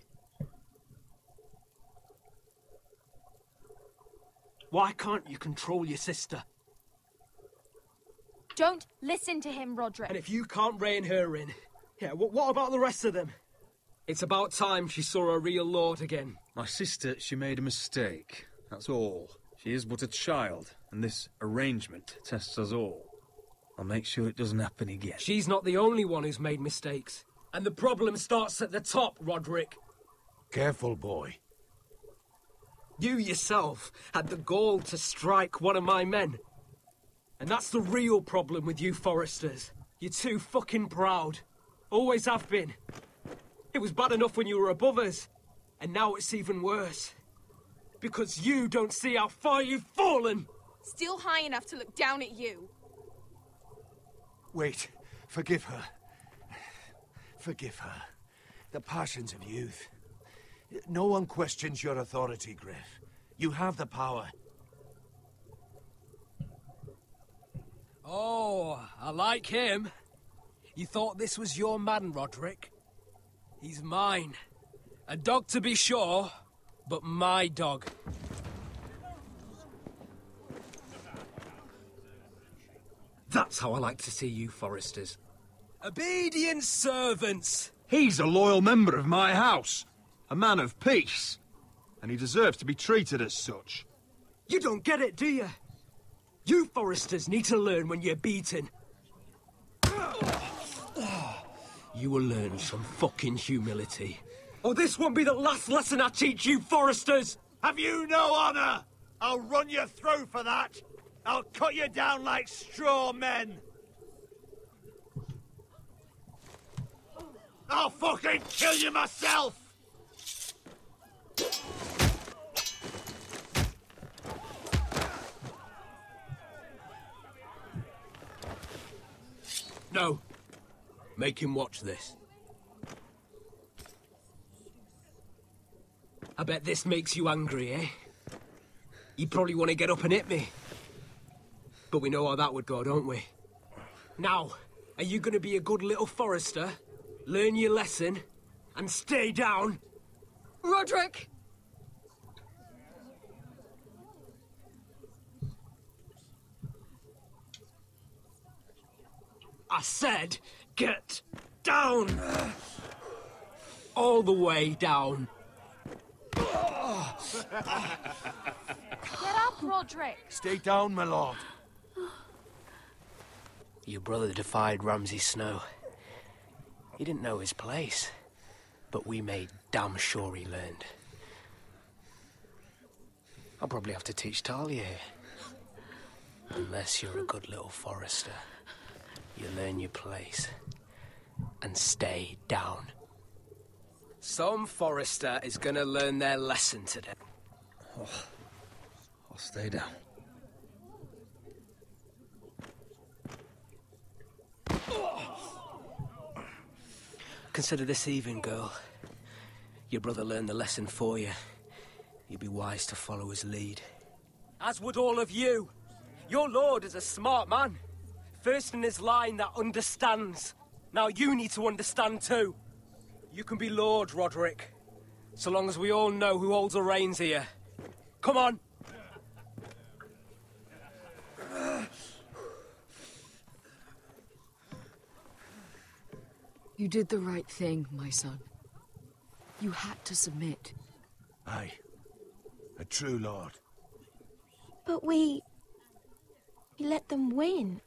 Why can't you control your sister? Don't listen to him, Roderick. And if you can't rein her in, yeah, what about the rest of them? It's about time she saw a real lord again. My sister, she made a mistake. That's all. She is but a child, and this arrangement tests us all. I'll make sure it doesn't happen again. She's not the only one who's made mistakes. And the problem starts at the top, Roderick. Careful, boy. You yourself had the gall to strike one of my men. And that's the real problem with you Foresters. You're too fucking proud. Always have been. It was bad enough when you were above us. And now it's even worse. Because you don't see how far you've fallen. Still high enough to look down at you. Wait. Forgive her. Forgive her. The passions of youth. No one questions your authority, Griff. You have the power. Oh, I like him. You thought this was your man, Roderick? He's mine. A dog to be sure, but my dog. That's how I like to see you, Foresters. Obedient servants! He's a loyal member of my house. A man of peace. And he deserves to be treated as such. You don't get it, do you? You Foresters need to learn when you're beaten. You will learn some fucking humility. Or this won't be the last lesson I teach you, Foresters! Have you no honor? I'll run you through for that. I'll cut you down like straw men. I'll fucking kill you myself! No. Make him watch this. I bet this makes you angry, eh? You probably want to get up and hit me. But we know how that would go, don't we? Now, are you going to be a good little Forester, learn your lesson, and stay down? Roderick! I said, get down! All the way down. Get up, Roderick! Stay down, my lord. Your brother defied Ramsay Snow. He didn't know his place, but we made damn sure he learned. I'll probably have to teach Talia here. Unless you're a good little Forester. You learn your place and stay down. Some Forester is gonna learn their lesson today. Oh, I'll stay down. Consider this even, girl. Your brother learned the lesson for you. You'd be wise to follow his lead. As would all of you. Your lord is a smart man. First in his line that understands. Now you need to understand too. You can be Lord, Roderick. So long as we all know who holds the reins here. Come on! You did the right thing, my son. You had to submit. Aye. A true lord. But we let them win.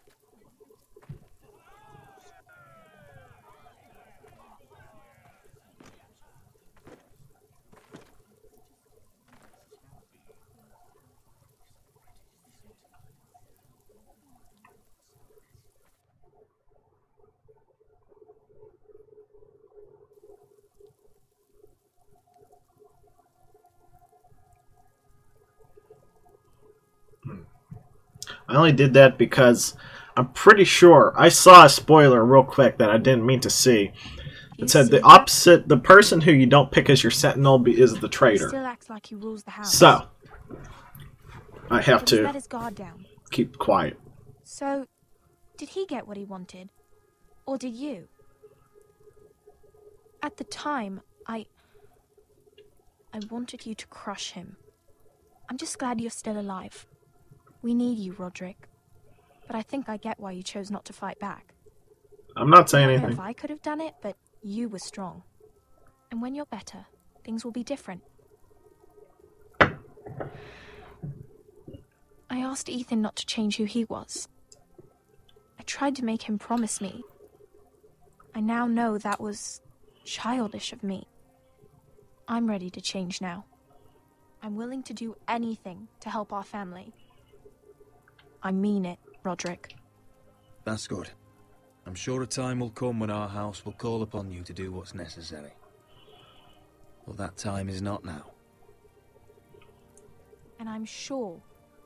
I only did that because I'm pretty sure I saw a spoiler real quick that I didn't mean to see. It said the opposite, the person who you don't pick as your sentinel is the traitor. Still acts like he rules the house. So, I have But he's to let his guard down. keep quiet. So, did he get what he wanted? Or did you? At the time, I wanted you to crush him. I'm just glad you're still alive. We need you, Roderick. But I think I get why you chose not to fight back. I'm not saying I don't know anything. if I could have done it, but you were strong. And when you're better, things will be different. I asked Ethan not to change who he was. I tried to make him promise me. I now know that was childish of me. I'm ready to change now. I'm willing to do anything to help our family. I mean it, Roderick. That's good. I'm sure a time will come when our house will call upon you to do what's necessary. But that time is not now. And I'm sure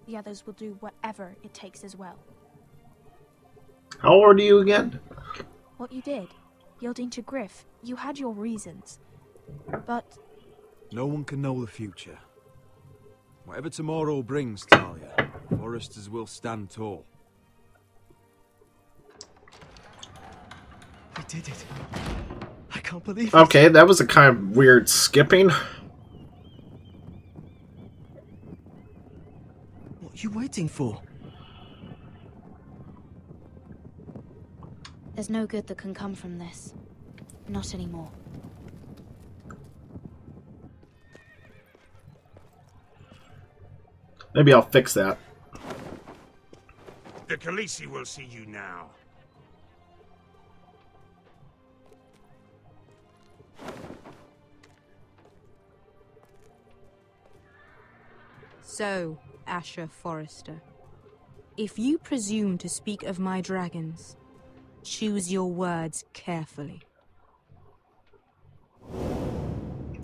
the others will do whatever it takes as well. How old are you again? What you did, yielding to Griff, you had your reasons. But No one can know the future. Whatever tomorrow brings, Talia, Foresters will stand tall. We did it. I can't believe it. Okay, that was a kind of weird skipping. What are you waiting for? There's no good that can come from this. Not anymore. Maybe I'll fix that. The Khaleesi will see you now. So, Asher Forrester, if you presume to speak of my dragons, choose your words carefully.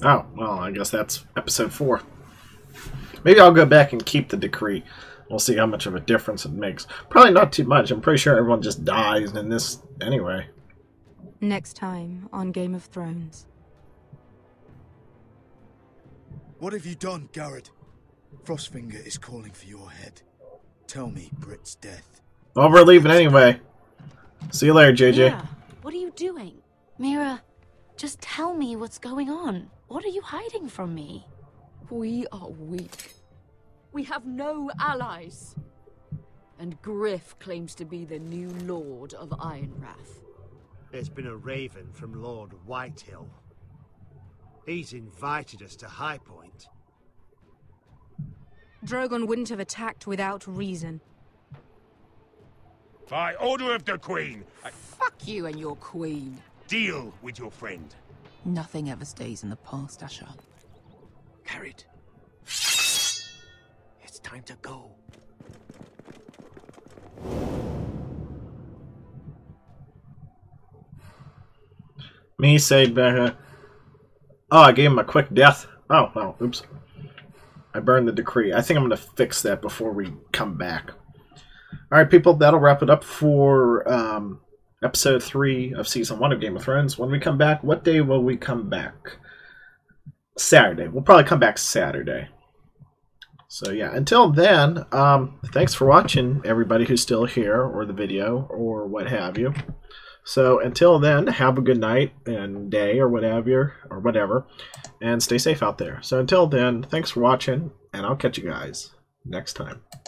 Oh, well, I guess that's episode 4. Maybe I'll go back and keep the decree. We'll see how much of a difference it makes. Probably not too much. I'm pretty sure everyone just dies in this anyway. Next time on Game of Thrones. What have you done, Garrett? Frostfinger is calling for your head. Tell me Britt's death. Well, we're leaving anyway. See you later, JJ. Mira, what are you doing? Mira, just tell me what's going on. What are you hiding from me? We are weak. We have no allies. And Griff claims to be the new Lord of Ironrath. There's been a raven from Lord Whitehill. He's invited us to High Point. Drogon wouldn't have attacked without reason. By order of the Queen, Fuck you and your queen. deal with your friend. Nothing ever stays in the past, Asher. Carried. It's time to go. Me say Becca. Oh, I gave him a quick death. Oh, well, oops. I burned the decree. I think I'm going to fix that before we come back. Alright, people, that'll wrap it up for episode 3 of Season 1 of Game of Thrones. When we come back, what day will we come back? Saturday. We'll probably come back Saturday. So yeah, until then, thanks for watching, everybody who's still here, or the video, or what have you. So until then, have a good night and day, or whatever, and stay safe out there. So until then, thanks for watching, and I'll catch you guys next time.